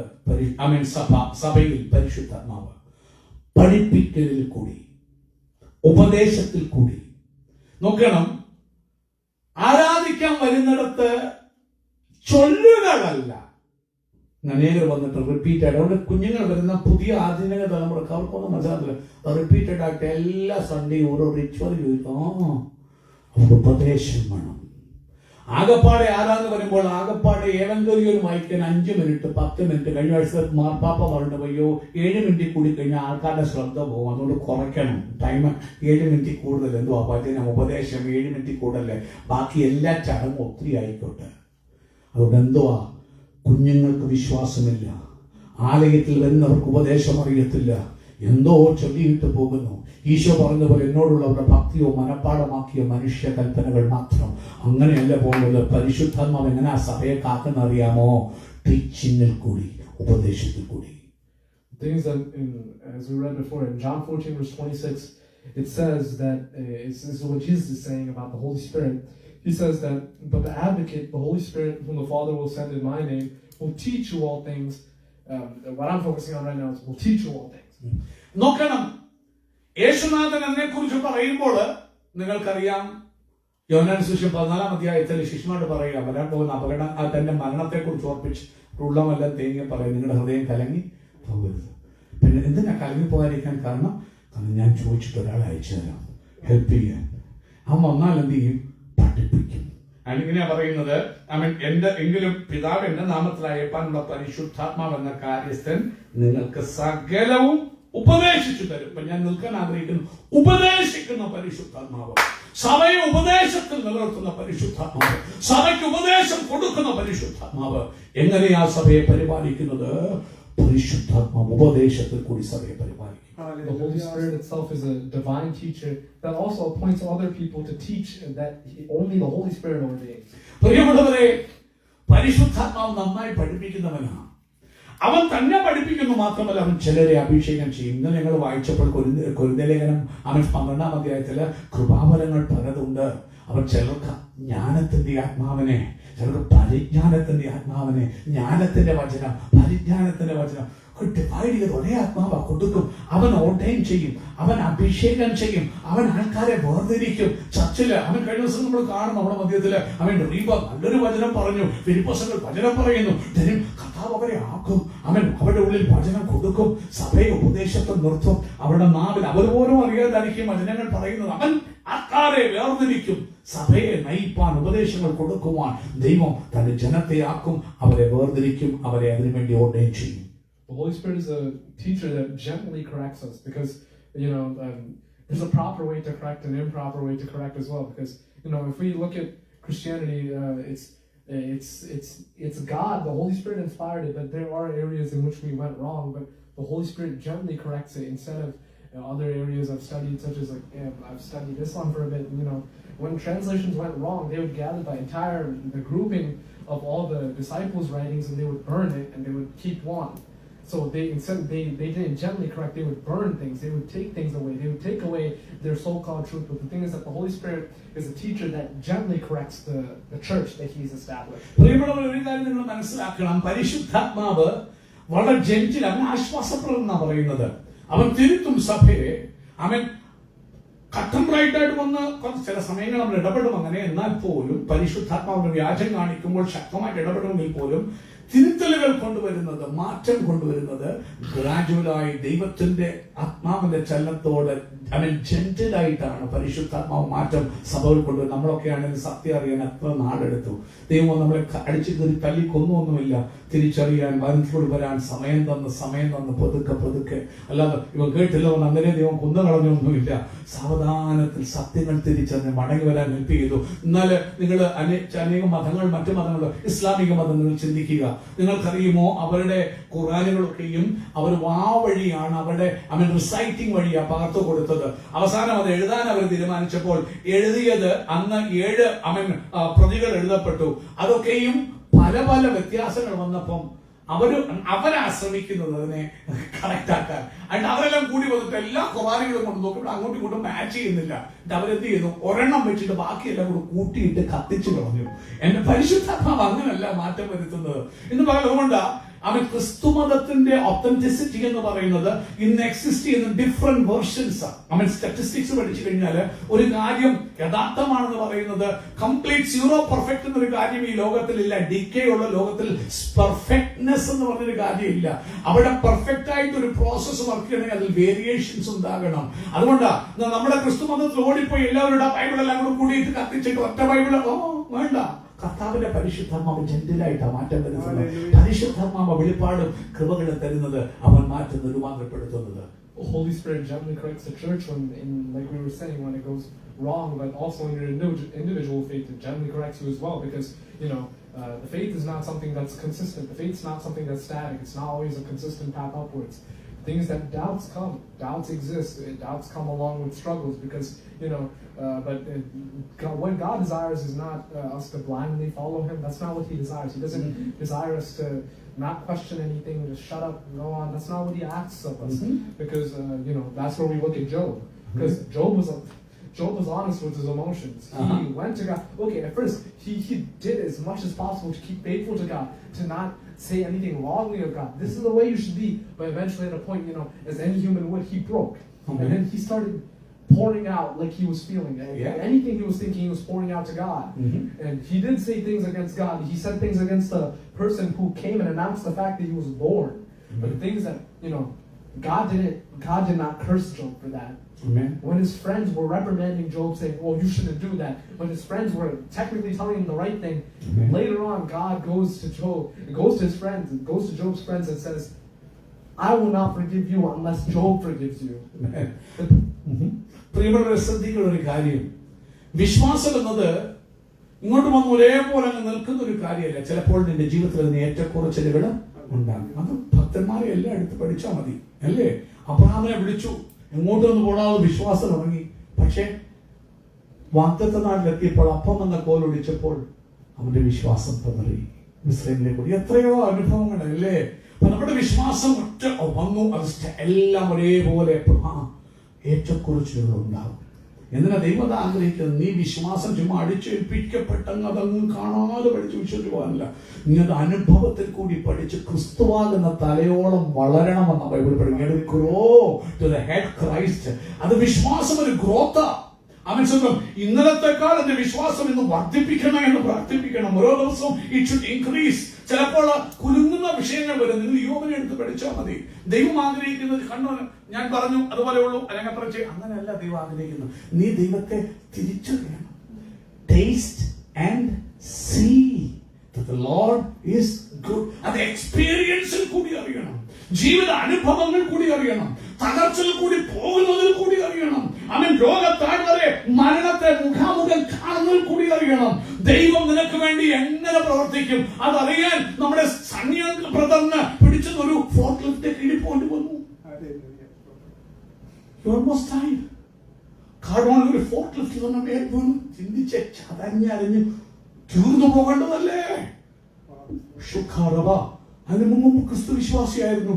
സഭയിൽ പരിശുദ്ധാത്മാവ് പഠിപ്പിക്കലിൽ കൂടി, ഉപദേശത്തിൽ കൂടി. നോക്കണം, ആരാധിക്കാൻ വരുന്നിടത്ത് ചൊല്ലുകളല്ല, അനേകർ വന്നിട്ട് റിപ്പീറ്റഡ്. അതുകൊണ്ട് കുഞ്ഞുങ്ങൾ വരുന്ന പുതിയ ആധുനിക തലമുറക്ക് അവർക്കൊന്നും മനസ്സിലാക്കില്ല. റിപ്പീറ്റഡ് ആയിട്ട് എല്ലാ സൺഡേയും ഓരോ റിച്വൽ ചോദിക്കും. ഉപദേശം വേണം. ആകപ്പാടെ ആരാന്ന് വരുമ്പോൾ ആകപ്പാടെ ഏവെങ്കിലും വായിക്കാൻ 5 മിനിറ്റ് 10 മിനിറ്റ്. കഴിഞ്ഞ ആഴ്ച മാർപ്പാപ്പ പറഞ്ഞു, പോയോ 7 മിനിറ്റ് കൂടി കഴിഞ്ഞാൽ ആൾക്കാരുടെ ശ്രദ്ധ പോകും, അതുകൊണ്ട് കുറയ്ക്കണം ടൈം. 7 മിനിറ്റ് കൂടുതൽ എന്തുവാ പറ്റുന്ന ഉപദേശം? 7 മിനിറ്റ് കൂടുതലേ, ബാക്കി എല്ലാ ചടങ്ങും ഒത്തിരി ആയിക്കോട്ടെ. അതുകൊണ്ട് എന്തുവാ, കുഞ്ഞുങ്ങൾക്ക് വിശ്വാസമില്ല, ആലയത്തിൽ വരുന്നവർക്ക് ഉപദേശം അറിയത്തില്ല, എന്തോ ചൊല്ലിയിട്ട് പോകുന്നു. ഈശോ പറഞ്ഞ പോലെ എന്നോടുള്ളവരുടെ ഭക്തിയോ മനപ്പാടമാക്കിയ മനുഷ്യ കൽപ്പനകൾ മാത്രം. അങ്ങനെയല്ല പോകുന്നത്. പരിശുദ്ധാത്മാവ് എങ്ങനെ സഭയെ കാക്കുന്ന അറിയാമോ? ടീച്ചിങ്ങിൽ കൂടി, ഉപദേശത്തിൽ കൂടി. Things that as we read before in John 14 verse 26, it says that this is what Jesus is saying about the Holy Spirit. He says that, but the advocate, the Holy Spirit, whom the Father will send in my name, will teach you all things. What I'm focusing on right now is will teach you all things. നോക്കണം, യേശുനാഥൻ എന്നെ കുറിച്ച് പറയുമ്പോൾ നിങ്ങൾക്കറിയാം, യോഹന്നാന്റെ സുവിശേഷം 14 അധ്യായത്തിൽ ശിഷ്യന്മാരോട് പറയുക, വരാൻ പോകുന്ന അപകടം തന്റെ മരണത്തെക്കുറിച്ച് ഓർപ്പിച്ച് ഉള്ളമെല്ലാം തേങ്ങി പറയും, നിങ്ങളുടെ ഹൃദയം കലങ്ങി പോകരുത്. പിന്നെ എന്തിനാ കലങ്ങി പോകാതിരിക്കാൻ കാരണം ഞാൻ ചോദിച്ചിട്ട് ഒരാളെ അയച്ചു തരാം ഹെൽപ്പ് ചെയ്യാൻ. അവൻ വന്നാൽ എന്ത് ചെയ്യും? പഠിപ്പിക്കും. ഇങ്ങനെയാ പറയുന്നത്, എങ്കിലും പിതാവ് എന്റെ നാമത്തിൽ അയപ്പാനുള്ള പരിശുദ്ധാത്മാവ് എന്ന കാര്യസ്ഥൻ നിങ്ങൾക്ക് സകലവും ഉപദേശിച്ചു തരും. ഇപ്പൊ ഞാൻ നിൽക്കാൻ ആഗ്രഹിക്കുന്നു, ഉപദേശിക്കുന്ന പരിശുദ്ധാത്മാവ്, സഭയെ ഉപദേശത്തിൽ നിലനിർത്തുന്ന പരിശുദ്ധാത്മാവ്, സഭയ്ക്ക് ഉപദേശം കൊടുക്കുന്ന പരിശുദ്ധാത്മാവ്. എങ്ങനെയാ സഭയെ പരിപാലിക്കുന്നത്? പരിശുദ്ധാത്മാവ് ഉപദേശത്തിൽ കൂടി സഭയെ പരിപാലിക്കും. The Holy Spirit itself is a divine teacher that also appoints other people to teach, and that only the Holy Spirit ordains. പ്രിയമുള്ളവരെ, പരിശുദ്ധാത്മാവ് നന്നായി പഠിപ്പിക്കുന്നവനാണ്. അവൻ തന്നെ പഠിപ്പിക്കുന്നു മാത്രമല്ല, അവൻ ചിലരെ അഭിഷേകം ചെയ്യും. ഇന്ന് ഞങ്ങൾ വായിച്ചപ്പോൾ കൊരിന്ത്യലേഖനം 12 അധ്യായത്തില് കൃപാവരങ്ങൾ പലതുണ്ട്. അവൻ ചിലർക്ക് ജ്ഞാനത്തിന്റെ ആത്മാവിനെ, ചിലർക്ക് പരിജ്ഞാനത്തിന്റെ ആത്മാവിനെ, ജ്ഞാനത്തിന്റെ വചനം, പരിജ്ഞാനത്തിന്റെ വചനം ഡിവൈഡ് ചെയ്ത് ഒരേ ആത്മാവ കൊടുക്കും. അവൻ ഓർഡൈൻ ചെയ്യും, അവൻ അഭിഷേകം ചെയ്യും, അവൻ ആൾക്കാരെ വേർതിരിക്കും. ചർച്ചില് അവൻ കഴിഞ്ഞ ദിവസം നമ്മൾ കാണും, നമ്മുടെ മധ്യത്തില് അവൻ നല്ലൊരു വചനം പറഞ്ഞു, ഫിലിപ്പോസിൽ വചനം പറയുന്നു. കർത്താവ് അവരെ ആക്കും, അവൻ അവരുടെ ഉള്ളിൽ വചനം കൊടുക്കും, സഭയെ ഉപദേശത്തിൽ നിർത്തും. അവരുടെ നാവിൽ അവർ പോലും അറിയാതായിരിക്കും വചനങ്ങൾ പറയുന്നത്. അവൻ ആൾക്കാരെ വേർതിരിക്കും, സഭയെ നയിപ്പാൻ ഉപദേശങ്ങൾ കൊടുക്കുവാൻ ദൈവം തന്റെ ജനത്തെ ആക്കും, അവരെ വേർതിരിക്കും, അവരെ അതിനുവേണ്ടി ഓർഡൈൻ ചെയ്യും. The Holy Spirit is a teacher that gently corrects us, because there's a proper way to correct and an improper way to correct as well. Because if we look at Christianity, it's God, the Holy Spirit inspired it, but there are areas in which we went wrong. But the Holy Spirit gently corrects it instead of other areas I've studied, such as I've studied Islam for a bit. When translations went wrong, they would gather the grouping of all the disciples' writings, and they would burn it, and they would keep one. So they didn't gently correct, they would burn things, they would take things away, they would take away their so-called truth. But the thing is that the Holy Spirit is a teacher that gently corrects the church that He's established. പരിശുദ്ധാത്മാവ് വളരെ gentle, അവൻ ആശ്വാസപ്രദം പറയുന്നത്. അവൻ തിരുത്തും സഭയെ. അവൻ കട്ടം റൈറ്റായിട്ട് വന്ന് ചില സമയങ്ങൾ നമ്മൾ ഇടപെടും അങ്ങനെ. എന്നാൽ പോലും പരിശുദ്ധാത്മാവിന്റെ വ്യാജം കാണിക്കുമ്പോൾ ശക്തമായിട്ട് ഇടപെടുമെങ്കിൽ പോലും തിരുത്തലുകൾ കൊണ്ടുവരുന്നത്, മാറ്റം കൊണ്ടുവരുന്നത് ഗ്രാജുവലായി ദൈവത്തിന്റെ ആത്മാവിന്റെ ചലനത്തോട് ജെന്റിലായിട്ടാണ് പരിശുദ്ധാത്മാവ് മാറ്റം സഭകൾ കൊണ്ടുവരുന്നത്. നമ്മളൊക്കെ ആണെങ്കിൽ സത്യം അറിയാൻ എത്ര നാളെടുത്തു. ദൈവം നമ്മളെ അടിച്ചു കയറി തല്ലി കൊന്നൊന്നുമില്ല, തിരിച്ചറിയാൻ വനത്തിലൂടെ വരാൻ സമയം തന്ന് പതുക്കെ. അല്ലാതെ ഇവ കേട്ടില്ല അങ്ങനെ ദൈവം കൊന്നുകളഞ്ഞൊന്നുമില്ല. സാവധാനത്തിൽ സത്യങ്ങൾ തിരിച്ചറിഞ്ഞ് മടങ്ങി വരാൻ ഹെൽപ്പ് ചെയ്തു. എന്നാൽ നിങ്ങൾ അനേക മതങ്ങൾ, മറ്റു മതങ്ങൾ, ഇസ്ലാമിക മതങ്ങൾ ചിന്തിക്കുക. നിങ്ങൾക്കറിയുമോ, അവരുടെ ഖുർആനുകളൊക്കെയും അവർ വഴിയാണ്, അവരുടെ റിസൈറ്റിംഗ് വഴിയാണ് പകർത്തു കൊടുത്തത്. അവസാനം അത് എഴുതാൻ അവർ തീരുമാനിച്ചപ്പോൾ എഴുതിയത് അന്ന് 7 പ്രതികൾ എഴുതപ്പെട്ടു. അതൊക്കെയും പല വ്യത്യാസങ്ങൾ വന്നപ്പം അവരാശ്രമിക്കുന്നത് അതിനെ കറക്റ്റ് ആക്കാൻ. അതിന് അവരെല്ലാം കൂടി വന്നിട്ട് എല്ലാ ഖുർആനുകളും കൊണ്ട് നോക്കി അങ്ങോട്ടും ഇങ്ങോട്ടും മാച്ച് ചെയ്യുന്നില്ല. അവരെന്ത് ചെയ്തു? ഒരെണ്ണം വെച്ചിട്ട് ബാക്കിയെല്ലാം കൂടെ കൂട്ടിയിട്ട് കത്തിച്ചു കളഞ്ഞു. എന്റെ പരിശുദ്ധാത്മാവ് അങ്ങനല്ല മാറ്റം വരുത്തുന്നത് എന്ന് പറയുന്നതുകൊണ്ട് ക്രിസ്തുമതത്തിന്റെ ഒത്തന്റിസിറ്റി എന്ന് പറയുന്നത് ഇന്ന് എക്സിസ്റ്റ് ചെയ്യുന്ന ഡിഫറെന്റ് വേർഷൻസ്. സ്റ്റാറ്റിസ്റ്റിക്സ് പഠിച്ചു കഴിഞ്ഞാൽ ഒരു കാര്യം യഥാർത്ഥമാണെന്ന് പറയുന്നത് കംപ്ലീറ്റ് സീറോ പെർഫെക്റ്റ് എന്നൊരു കാര്യം ഈ ലോകത്തിലില്ല. ഡിക്കേ ഉള്ള ലോകത്തിൽ പെർഫെക്റ്റ്നെസ് എന്ന് പറഞ്ഞൊരു കാര്യമില്ല. അവിടെ പെർഫെക്റ്റ് ആയിട്ട് ഒരു പ്രോസസ് വർക്ക് ചെയ്യണമെങ്കിൽ അതിൽ വേരിയേഷൻസ് ഉണ്ടാകണം. അതുകൊണ്ടാണ് നമ്മുടെ ക്രിസ്തുമതത്തിൽ ഓടിപ്പോയി എല്ലാവരുടെ ബൈബിളെല്ലാം കൂടെ കൂടിയിട്ട് കത്തിച്ചിട്ട് ഒറ്റ ബൈബിൾ വേണ്ട. കർത്താവിന്റെ പരിശുദ്ധാത്മാവ് ജെന്റിലായിട്ടാണ് മാറ്റം വരുന്നത്. പരിശുദ്ധാത്മാവ് വെളിപ്പാടും കൃപകളും തരുന്നത്, അവൻ മാറ്റുന്നത്, രൂപാന്തരപ്പെടുത്തുന്നത്. Holy Spirit gently corrects the church like we were saying, when it goes wrong, but also in your individual faith, it gently corrects you as well, because the faith is not something that's consistent. The faith is not something that's static. It's not always a consistent path upwards. The thing is that doubts come, doubts exist, doubts come along with struggles, because what God desires is not us to blindly follow Him. That's not what He desires. He doesn't desire us to not question anything, just shut up and go on. That's not what He asks of us. Because that's where we look at Job. Because Job was honest with his emotions. He went to God. Okay, at first he did as much as possible to keep faithful to God, to not say anything wrongly of God. This is the way you should be. But eventually, at a point, as any human would, he broke. And then he started pouring out like he was feeling. Yeah. Anything he was thinking, he was pouring out to God. And he did say things against God. He said things against the person who came and announced the fact that he was born. But things that, God did not curse Job for that. Amen. When his friends were reprimanding Job, saying, "Oh, you shouldn't do that," when his friends were technically telling him the right thing, later on, God goes to Job, goes to his friends, goes to Job's friends and says, "I will not forgive you unless Job forgives you." പ്രിയപ്പെട്ടവരെ, ശ്രദ്ധിക്കുന്ന ഒരു കാര്യം, വിശ്വാസം എന്നത് ഇങ്ങോട്ട് വന്ന് ഒരേപോലെ അങ്ങ് നിൽക്കുന്ന ഒരു കാര്യമല്ല. ചിലപ്പോൾ നിന്റെ ജീവിതത്തിൽ അതിന് ഏറ്റക്കുറച്ചിലുകൾ ഉണ്ടാകും. അത് ഭക്തന്മാരെ എല്ലാം എടുത്ത് പഠിച്ചാൽ മതി, അല്ലേ? അബ്രഹാമിനെ വിളിച്ചു, എങ്ങോട്ട് വന്ന് പോടാതെ വിശ്വാസം ഇറങ്ങി. പക്ഷെ വാഗ്ദത്ത നാട്ടിലെത്തിയപ്പോൾ അപ്പം എന്ന കോലൊടിച്ചപ്പോൾ അവന്റെ വിശ്വാസം പതറി. മിസ്രൈമിലെ കൂടി എത്രയോ അനുഭവങ്ങളല്ലേ. നമ്മുടെ വിശ്വാസം ഒറ്റ വന്നു, അത് എല്ലാം ഒരേപോലെ ഏറ്റക്കുറച്ചിലുകൾ ഉണ്ടാകും. എന്തിനാ ദൈവം ആഗ്രഹിക്കുന്നത്? നീ വിശ്വാസം ചുമ്മാ അടിച്ചേൽപ്പിക്കപ്പെട്ടങ്ങ് അതങ്ങ് കാണാതെ പഠിച്ച് വിശ്വസിച്ച് പോകാനല്ല. നീ അത് അനുഭവത്തിൽ കൂടി പഠിച്ച് ക്രിസ്തുവാകുന്ന തലയോളം വളരണമെന്ന ബൈബിൾ പഠിക്കുന്നത്. Grow to the head Christ. അത് വിശ്വാസം ഒരു ഗ്രോത്താ. അവൻ സ്വന്തം ഇന്നലത്തെക്കാൾ എന്റെ വിശ്വാസം ഇന്ന് വർദ്ധിപ്പിക്കണം എന്ന് പ്രാർത്ഥിപ്പിക്കണം. ഓരോ ദിവസവും ഇറ്റ് ഷുഡ് ഇൻക്രീസ്. ചിലപ്പോൾ കുലുങ്ങുന്ന വിഷയങ്ങൾ വരും. നിങ്ങൾ യോബിനെ എടുത്ത് പഠിച്ചാൽ മതി. ദൈവം ആഗ്രഹിക്കുന്നത് കണ്ടോ, ഞാൻ പറഞ്ഞു അതുപോലെ ഉള്ളൂ അല്ലെങ്കിൽ അത്ര അങ്ങനെയല്ല ദൈവം ആഗ്രഹിക്കുന്നത്. നീ ദൈവത്തെ തിരിച്ചറിയണം. Taste and see that the Lord is good. അത് എക്സ്പീരിയൻസിൽ കൂടി അറിയണം, ജീവിത അനുഭവങ്ങൾ കൂടി അറിയണം, തകർച്ചയിൽ കൂടി പോകുന്നതിൽ കൂടി അറിയണം. അവൻ രോഗത്താഴ്വരെ മരണത്തെ മുഖാമുഖം കാണുന്നതിൽ കൂടി അറിയണം. ദൈവം നിനക്ക് വേണ്ടി എങ്ങനെ പ്രവർത്തിക്കും അതറിയാൻ നമ്മുടെ സന്യാ ബ്രദറിന് പിടിച്ചത് ഒരു ഫോർട്ട് ലിഫ്റ്റ് കീഴിൽ പോണ്ടി വന്നു. ഒരു ഫോർട്ട് ലിഫ്റ്റ് തന്നെ മേൽ വീണു. ചിന്തിച്ച് ചതഞ്ഞറിഞ്ഞ് തീർന്നു പോകേണ്ടതല്ലേ. അതിന് മുമ്പ് ക്രിസ്തു വിശ്വാസിയായിരുന്നു,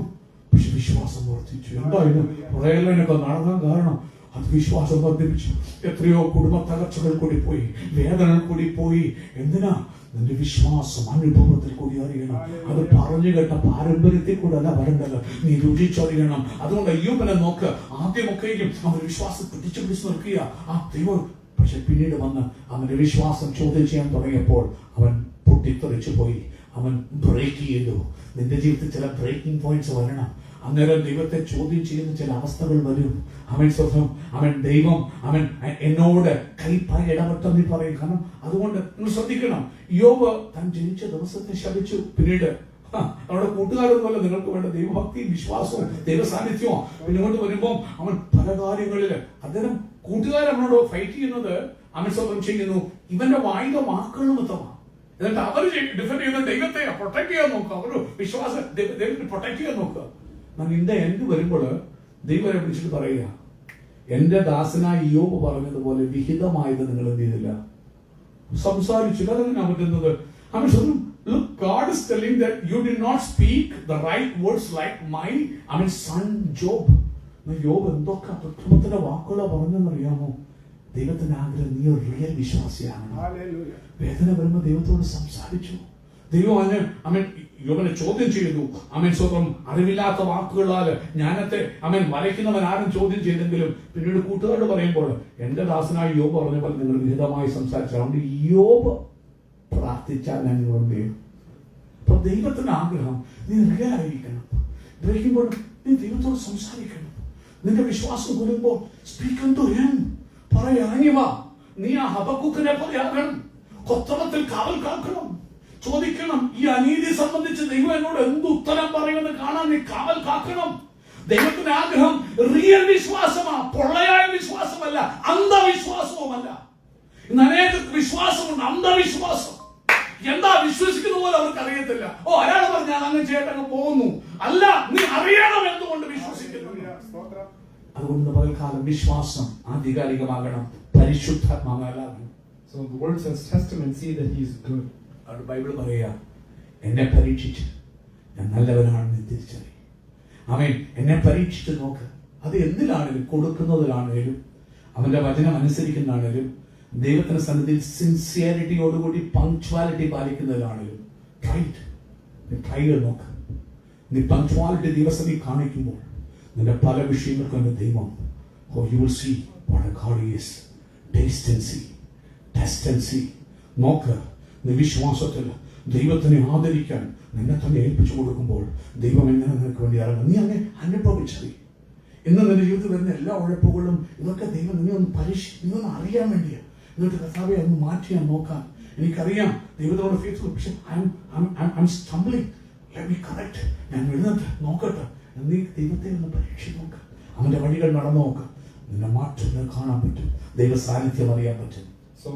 പക്ഷെ വിശ്വാസം വർദ്ധിച്ചു. എന്തായാലും കുറേയൊക്കെ നടക്കാൻ കാരണം അത് വിശ്വാസം വർദ്ധിപ്പിച്ചു. എത്രയോ കുടുംബ തകർച്ചകൾ കൂടി പോയി, വേദനകൾ കൂടി പോയി. എന്തിനാ? നിന്റെ വിശ്വാസം അനുഭവത്തിൽ കൂടി അറിയണം. അത് പറഞ്ഞു കേട്ട പാരമ്പര്യത്തിൽ കൂടെ അല്ല വരേണ്ടത്, നീ രുചിച്ചറിയണം. അതുകൊണ്ട് അയ്യൂബനെ നോക്ക്, ആദ്യമൊക്കെയും അവൻ വിശ്വാസം പിടിച്ചു നിൽക്കുക ആ ദൈവം. പക്ഷെ പിന്നീട് വന്ന് അവന്റെ വിശ്വാസം ചോദ്യം ചെയ്യാൻ തുടങ്ങിയപ്പോൾ അവൻ പൊട്ടിത്തെറിച്ചു പോയി. അവൻ ബ്രേക്ക് ചെയ്തു. നിന്റെ ജീവിതത്തിൽ ചില ബ്രേക്കിംഗ് പോയിന്റ്സ് വരണം. അന്നേരം ദൈവത്തെ ചോദ്യം ചെയ്യുന്ന ചില അവസ്ഥകൾ വരും. അവൻ സ്വന്തം ദൈവം എന്നോട് കൈപ്പായി ഇടപെട്ടെന്ന് പറയും. കാരണം അതുകൊണ്ട് നിങ്ങൾ ശ്രദ്ധിക്കണം, യോബ് താൻ ജനിച്ച ദിവസത്തെ ശപിച്ചു. പിന്നീട് നമ്മുടെ കൂട്ടുകാരൊന്നുമല്ല, നിങ്ങൾക്ക് വേണ്ട ദൈവഭക്തിയും വിശ്വാസവും ദൈവ സാന്നിധ്യവും. പിന്നെ ഇങ്ങോട്ട് വരുമ്പോൾ അവൻ പല കാര്യങ്ങളില് അദ്ദേഹം കൂട്ടുകാരനോട് ഫൈറ്റ് ചെയ്യുന്നത് അവൻ സ്വന്തം ചെയ്യുന്നു ഇവന്റെ വായുധ വാക്കുകൾ നിമിത്തമാണ്. എന്നിട്ട് അവർ ഡിഫെൻഡ് ചെയ്യുന്ന ദൈവത്തെ പ്രൊട്ടക്ട് ചെയ്യാൻ നോക്കുക. അവർ വിശ്വാസം ദൈവത്തെ പ്രൊട്ടക്ട് ചെയ്യാൻ നോക്കുക. നിന്റെ എൻഡ് വരുമ്പോൾ ദൈവരെ വിളിച്ചിട്ട് പറയുക, എന്റെ ദാസനായ യോബ് പറഞ്ഞതുപോലെ വിഹിതമായത് നിങ്ങൾ എന്ത് ചെയ്തില്ല, സംസാരിച്ചില്ല. അതെങ്ങനെയാ പറ്റുന്നത്? Look, God is telling that you did not speak the right words like my son Job. യോബ് എന്തൊക്കെ അക്രമത്തിന്റെ വാക്കുകളാ പറഞ്ഞെന്നറിയാമോ? ദൈവത്തിന്റെ ആഗ്രഹം നീ ഒരു റിയൽ വിശ്വാസിയാണ്. വേദന വരുമ്പോ ദൈവത്തോട് സംസാരിച്ചു. ദൈവം യോബിനെ ചോദ്യം ചെയ്തു. സ്വന്തം അറിവില്ലാത്ത വാക്കുകളാൽ ജ്ഞാനത്തെ വരയ്ക്കുന്നവൻ ആരും ചോദ്യം ചെയ്തെങ്കിലും പിന്നീട് കൂട്ടുകാരോട് പറയുമ്പോൾ എന്റെ ദാസനായ യോബ് പറഞ്ഞ പോലെ നിങ്ങൾ വിഹിതമായി സംസാരിച്ചു. അതുകൊണ്ട് യോബ് പ്രാർത്ഥിച്ചാൽ ഞാൻ നിങ്ങളോട് ചെയ്യും. അപ്പൊ ദൈവത്തിന്റെ ആഗ്രഹം നീ റിയൽ ആയിരിക്കണം. ഗ്രഹിക്കുമ്പോൾ നീ ദൈവത്തോട് സംസാരിക്കണം. നിന്റെ വിശ്വാസം കൂടുമ്പോൾ സ്പീക്ക് ടു ഹിം. ഇറങ്ങി വാ. നീ ആ ഹബക്കൂക്കിനെ പോലെ ആകണം. കൊത്തളത്തിൽ കാവൽ കാക്കണം. ചോദിക്കണം, ഈ അനീതി സംബന്ധിച്ച് ദൈവം എന്നോട് എന്ത് ഉത്തരം പറയുമെന്ന് കാണാൻ നീ കാവൽ കാക്കണം. ദൈവത്തിന്റെ ആഗ്രഹം റിയൽ വിശ്വാസമാ, പൊള്ളയായ വിശ്വാസമല്ല, അന്ധവിശ്വാസവുമല്ല. ഇന്ന് അനേക വിശ്വാസമുണ്ട്, അന്ധവിശ്വാസം. എന്താ വിശ്വസിക്കുന്ന പോലെ അവർക്ക് അറിയത്തില്ല. ഒരാൾ പറഞ്ഞാൽ അങ്ങനെ ചേട്ടങ്ങ് പോകുന്നു. അല്ല, നീ അറിയണം എന്തുകൊണ്ട് വിശ്വസിക്കുന്നു. അതുകൊണ്ട് പകൽക്കാലം വിശ്വാസം ആധികാരികമാകണം, പരിശുദ്ധാത്മാവാകണം. So the word says, test him and see that he is good. അവിടെ ബൈബിൾ പറയുക, എന്നെ പരീക്ഷിച്ച് ഞാൻ നല്ലവനാണെന്ന് തിരിച്ചറിയും. എന്നെ പരീക്ഷിച്ച് നോക്ക്. അത് എന്തിലാണേലും, കൊടുക്കുന്നതിലാണേലും, അവന്റെ വചനം അനുസരിക്കുന്നതാണേലും, ദൈവത്തിന്റെ സന്നിധിയിൽ സിൻസിയറിറ്റിയോടുകൂടി പങ്ക്ച്വാലിറ്റി പാലിക്കുന്നതിലാണേലും ട്രൈ ചെയ്ത് നോക്ക്. നീ പങ്ക്ച്വാലിറ്റി ദിവസം നീ കാണിക്കുമ്പോൾ നിന്റെ പല വിഷയങ്ങൾക്കും എന്റെ ദൈവം you will see what God is. Taste and see. Test and see. നോക്ക്, നീ വിശ്വാസത്തിൽ ദൈവത്തിനെ ആദരിക്കാൻ നിന്നെ തന്നെ ഏൽപ്പിച്ചു കൊടുക്കുമ്പോൾ ദൈവം എങ്ങനെ നിനക്ക് വേണ്ടി ഇറങ്ങും. നീ അങ്ങനെ അനുഭവിച്ചത്. ഇന്ന് നിന്റെ ജീവിതത്തിൽ വരുന്ന എല്ലാ ഉഴപ്പുകളും ഇതൊക്കെ ദൈവം നിന്നെ ഒന്ന് അറിയാൻ വേണ്ടിയാണ്. എന്നിട്ട് കർത്താവെ ഒന്ന് മാറ്റിയാൽ നോക്കാൻ. എനിക്കറിയാം ദൈവത്തോട് ഫെയ്ത്ത്ഫുൾ, പക്ഷെ I M stumbling. Let me correct. ഞാൻ എഴുന്നേറ്റ് നോക്കട്ടെ. നീ ദൈവത്തെ ഒന്ന് പരീക്ഷിച്ച് നോക്ക്. അവന്റെ വഴികൾ നടന്നു നോക്ക്. നിന്നെ മാറ്റം കാണാൻ പറ്റും. ദൈവ സാന്നിധ്യം അറിയാൻ പറ്റും. So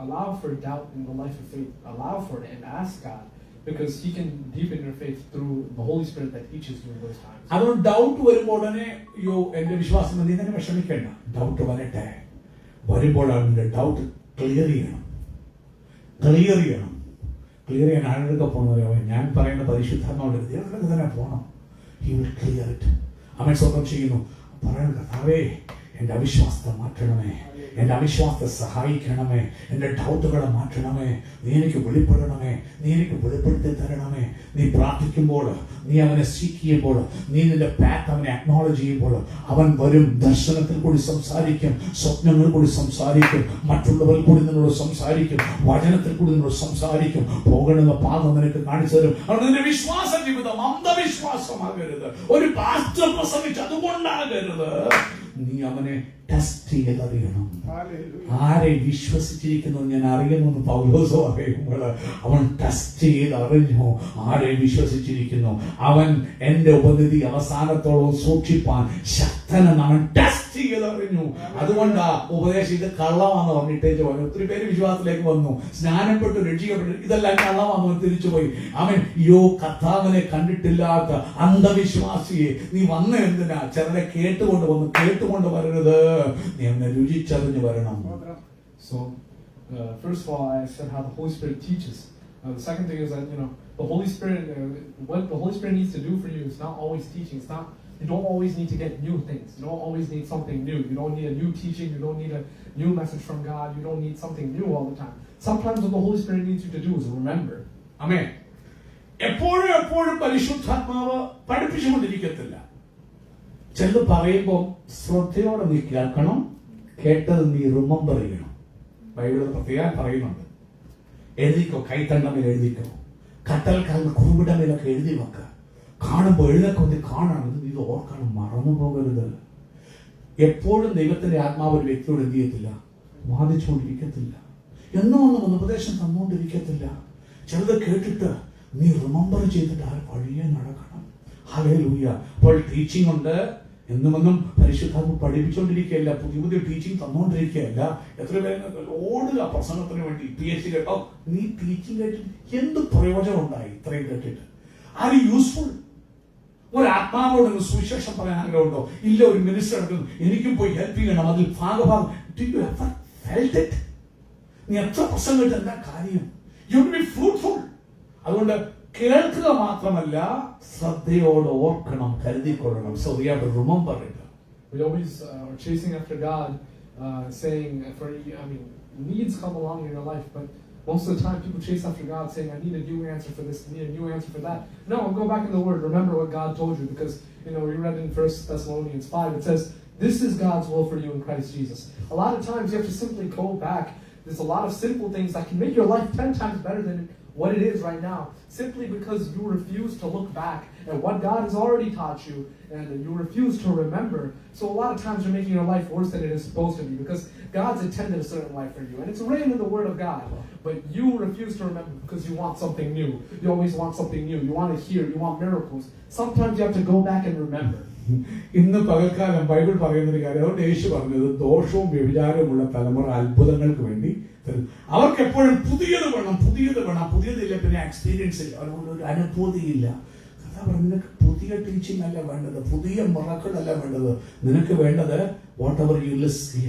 allow for doubt in the life of faith. Allow for it and ask God, because He can deepen your faith through the Holy Spirit that teaches you in those times. അതുകൊണ്ട് doubt വരുമ്പോൾ ഉടനെ എന്റെ വിശ്വാസം നീ തന്നെ വിഷമിക്കേണ്ട. Doubt വരട്ടെ. വരുമ്പോഴാണ് നിന്റെ ഡൗട്ട് ക്ലിയർ ചെയ്യണം. ക്ലിയർ ചെയ്യാൻ ആളുകൾക്ക് പോകുന്നവരോ ഞാൻ പറയുന്ന പരിശുദ്ധാത്മാവിന്റെ ദൈവത്തിലേക്ക് തന്നെ പോകണം. He will clear it. അവൻ സ്വന്തം ചെയ്യുന്നു. പറയണം, കർത്താവേ എന്റെ അവിശ്വാസത്തെ മാറ്റണമേ, എന്റെ അവിശ്വാസത്തെ സഹായിക്കണമേ, എന്റെ ഡൗട്ടുകളെ മാറ്റണമേ, നീ എനിക്ക് വെളിപ്പെടണമേ, നീ എനിക്ക് വെളിപ്പെടുത്തി തരണമേ. നീ പ്രാർത്ഥിക്കുമ്പോൾ, നീ അവനെ സീക്ക് ചെയ്യുമ്പോൾ, നീ നിന്റെ പാത്ത് അവനെ അക്നോളജ് ചെയ്യുമ്പോൾ അവൻ വരും. ദർശനത്തിൽ കൂടി സംസാരിക്കും, സ്വപ്നങ്ങളിൽ കൂടി സംസാരിക്കും, മറ്റുള്ളവരിൽ കൂടി നിന്നോട് സംസാരിക്കും, വചനത്തിൽ കൂടി നിന്നോട് സംസാരിക്കും. പോകണമെന്ന പാതം നിനക്ക് കാണിച്ചു തരും. അതുകൊണ്ട് നിന്റെ വിശ്വാസ ജീവിതം അന്ധവിശ്വാസമാകരുത്. ഒരു പാസ്റ്റർ പ്രസംഗിച്ച് അതുകൊണ്ടാകരുത്. നീ അവനെ ടെസ്റ്റ് ചെയ്തറിയണം. ആരെ വിശ്വസിച്ചിരിക്കുന്നു ഞാൻ അറിയുന്നു പൗലോസ് പറയുമ്പോൾ അവൻ ടെസ്റ്റ് ചെയ്ത് അറിഞ്ഞു ആരെ വിശ്വസിച്ചിരിക്കുന്നു. അവൻ എന്റെ ഉപനിധി അവസാനത്തോളം സൂക്ഷിപ്പാൻ ശക്തനെന്ന് അവൻ ടെസ്റ്റ് ചെയ്തറിഞ്ഞു. അതുകൊണ്ടാ ഉപദേശം ഇത് കള്ളമാണെന്ന് പറഞ്ഞിട്ടേച്ച് പോയി. ഒത്തിരി പേര് വിശ്വാസത്തിലേക്ക് വന്നു, സ്നാനപ്പെട്ടു, രക്ഷിക്കപ്പെട്ടു, ഇതെല്ലാം കള്ളമാണെന്ന് തിരിച്ചുപോയി. അവൻ കർത്താവിനെ കണ്ടിട്ടില്ലാത്ത അന്ധവിശ്വാസിയെ നീ വന്ന എന്തിനാ? ചിലരെ കേട്ടുകൊണ്ട് വരരുത്. നീ അവനെ രുചിച്ചറിഞ്ഞു വരണം. So first of all, I said how the Holy Spirit teaches. The second thing is that the Holy Spirit, what the Holy Spirit needs to do for you is not always teaching. It's not, you don't always need to get new things. You don't always need something new. You don't need a new teaching. You don't need a new message from God. You don't need something new all the time. Sometimes what the Holy Spirit needs you to do is remember. Amen. എപ്പോഴും പരിശുദ്ധാത്മാവ് പഠിപ്പിച്ചുകൊണ്ടിരിക്കത്തില്ല. ചിലത് പറയുമ്പോൾ ശ്രദ്ധയോടെ നീ കേൾക്കണം. കേട്ടത് നീ remember ചെയ്യണം. ബൈബിളിൽ പ്രത്യേകം പറയുന്നുണ്ട്. എഴുതിക്കോ, കൈത്തണ്ടമിൽ എഴുതിക്കോ, കട്ടൽക്കാരൻ കുറുവിടമിലൊക്കെ എഴുതി വെക്ക. കാണുമ്പോൾ എഴുതൊക്കെ കാണണം. ഇത് ഓർക്കണം, മറന്നു പോകരുത്. എപ്പോഴും ദൈവത്തിന്റെ ആത്മാവ് ഒരു വ്യക്തിയോട് എന്ത് ചെയ്യത്തില്ല? വാദിച്ചുകൊണ്ടിരിക്കത്തില്ല. എന്നോ ഒന്നും ഉപദേശം തന്നുകൊണ്ടിരിക്കത്തില്ല. ചിലത് കേട്ടിട്ട് നീ റിമെമ്പർ ചെയ്തിട്ട് ആ വഴിയെ നടക്കണം. ഹല്ലേലൂയ. അപ്പോൾ ടീച്ചിങ് ഉണ്ട്. എന്നുമൊന്നും പരിശുദ്ധാത്മ പഠിപ്പിച്ചുകൊണ്ടിരിക്കുകയല്ല, പുതിയ ടീച്ചിങ് തന്നുകൊണ്ടിരിക്കുകയല്ല. എത്ര പേര് ഓടുക പ്രസംഗത്തിന് വേണ്ടി, PhD കേട്ടോ. നീ ടീച്ചിങ് കേട്ടിട്ട് എന്ത് പ്രയോജനം ഉണ്ടായി? ഇത്രയും കേട്ടിട്ട് ആർ യു യൂസ്ഫുൾ? ഒരു ആത്മാവോട് സുവിശേഷം പറയാൻ ആഗ്രഹമുണ്ടോ? ഇല്ല. ഒരു മിനിസ്റ്റർ എടുക്കുന്നു, എനിക്കും പോയി ഹെൽപ്പ് ചെയ്യണം, അതിൽ ഭാഗഭാഗം. നീ എത്ര പ്രസംഗിട്ട് എന്താ കാര്യം? You will be fruitful. അതുകൊണ്ട് കേൾക്കുക മാത്രമല്ല, ശ്രദ്ധയോടെ ഓർക്കണം, കരുതിക്കൊള്ളണം. So we have to remember it. We always are chasing after God, saying, needs come along in your life, but most of the time people chase after God saying, I need a new answer for this, I need a new answer for that. No, go back in the Word. Remember what God told you, because we read in 1 Thessalonians 5, it says, this is God's will for you in Christ Jesus. A lot of times you have to simply go back. There's a lot of simple things that can make your life 10 times better than what it is right now, simply because you refuse to look back at what God has already taught you, and you refuse to remember. So a lot of times you're making your life worse than it is supposed to be, because God's intended a certain life for you, and it's written in the Word of God, but you refuse to remember because you want something new. You always want something new. You want to hear. You want miracles. Sometimes you have to go back and remember. ഇന്ന് പകൽക്കാലം Bible പറയുന്നൊരു കാര്യം, അതുകൊണ്ട് യേശു പറഞ്ഞത് ദോഷവും വ്യഭിചാരവുമുള്ള തലമുറ അത്ഭുതങ്ങൾക്ക് വേണ്ടി അവർക്ക് എപ്പോഴും പുതിയത് വേണം. പുതിയതില്ല പിന്നെ എക്സ്പീരിയൻസ് ഇല്ല, അവരോട് ഒരു അനുഭൂതിയില്ല. കഥാ പറഞ്ഞു, നിനക്ക് പുതിയ ടീച്ചിങ് അല്ല വേണ്ടത്, പുതിയ മറക്കളല്ല വേണ്ടത്. നിനക്ക് വേണ്ടത് വാട്ട് എവർ യു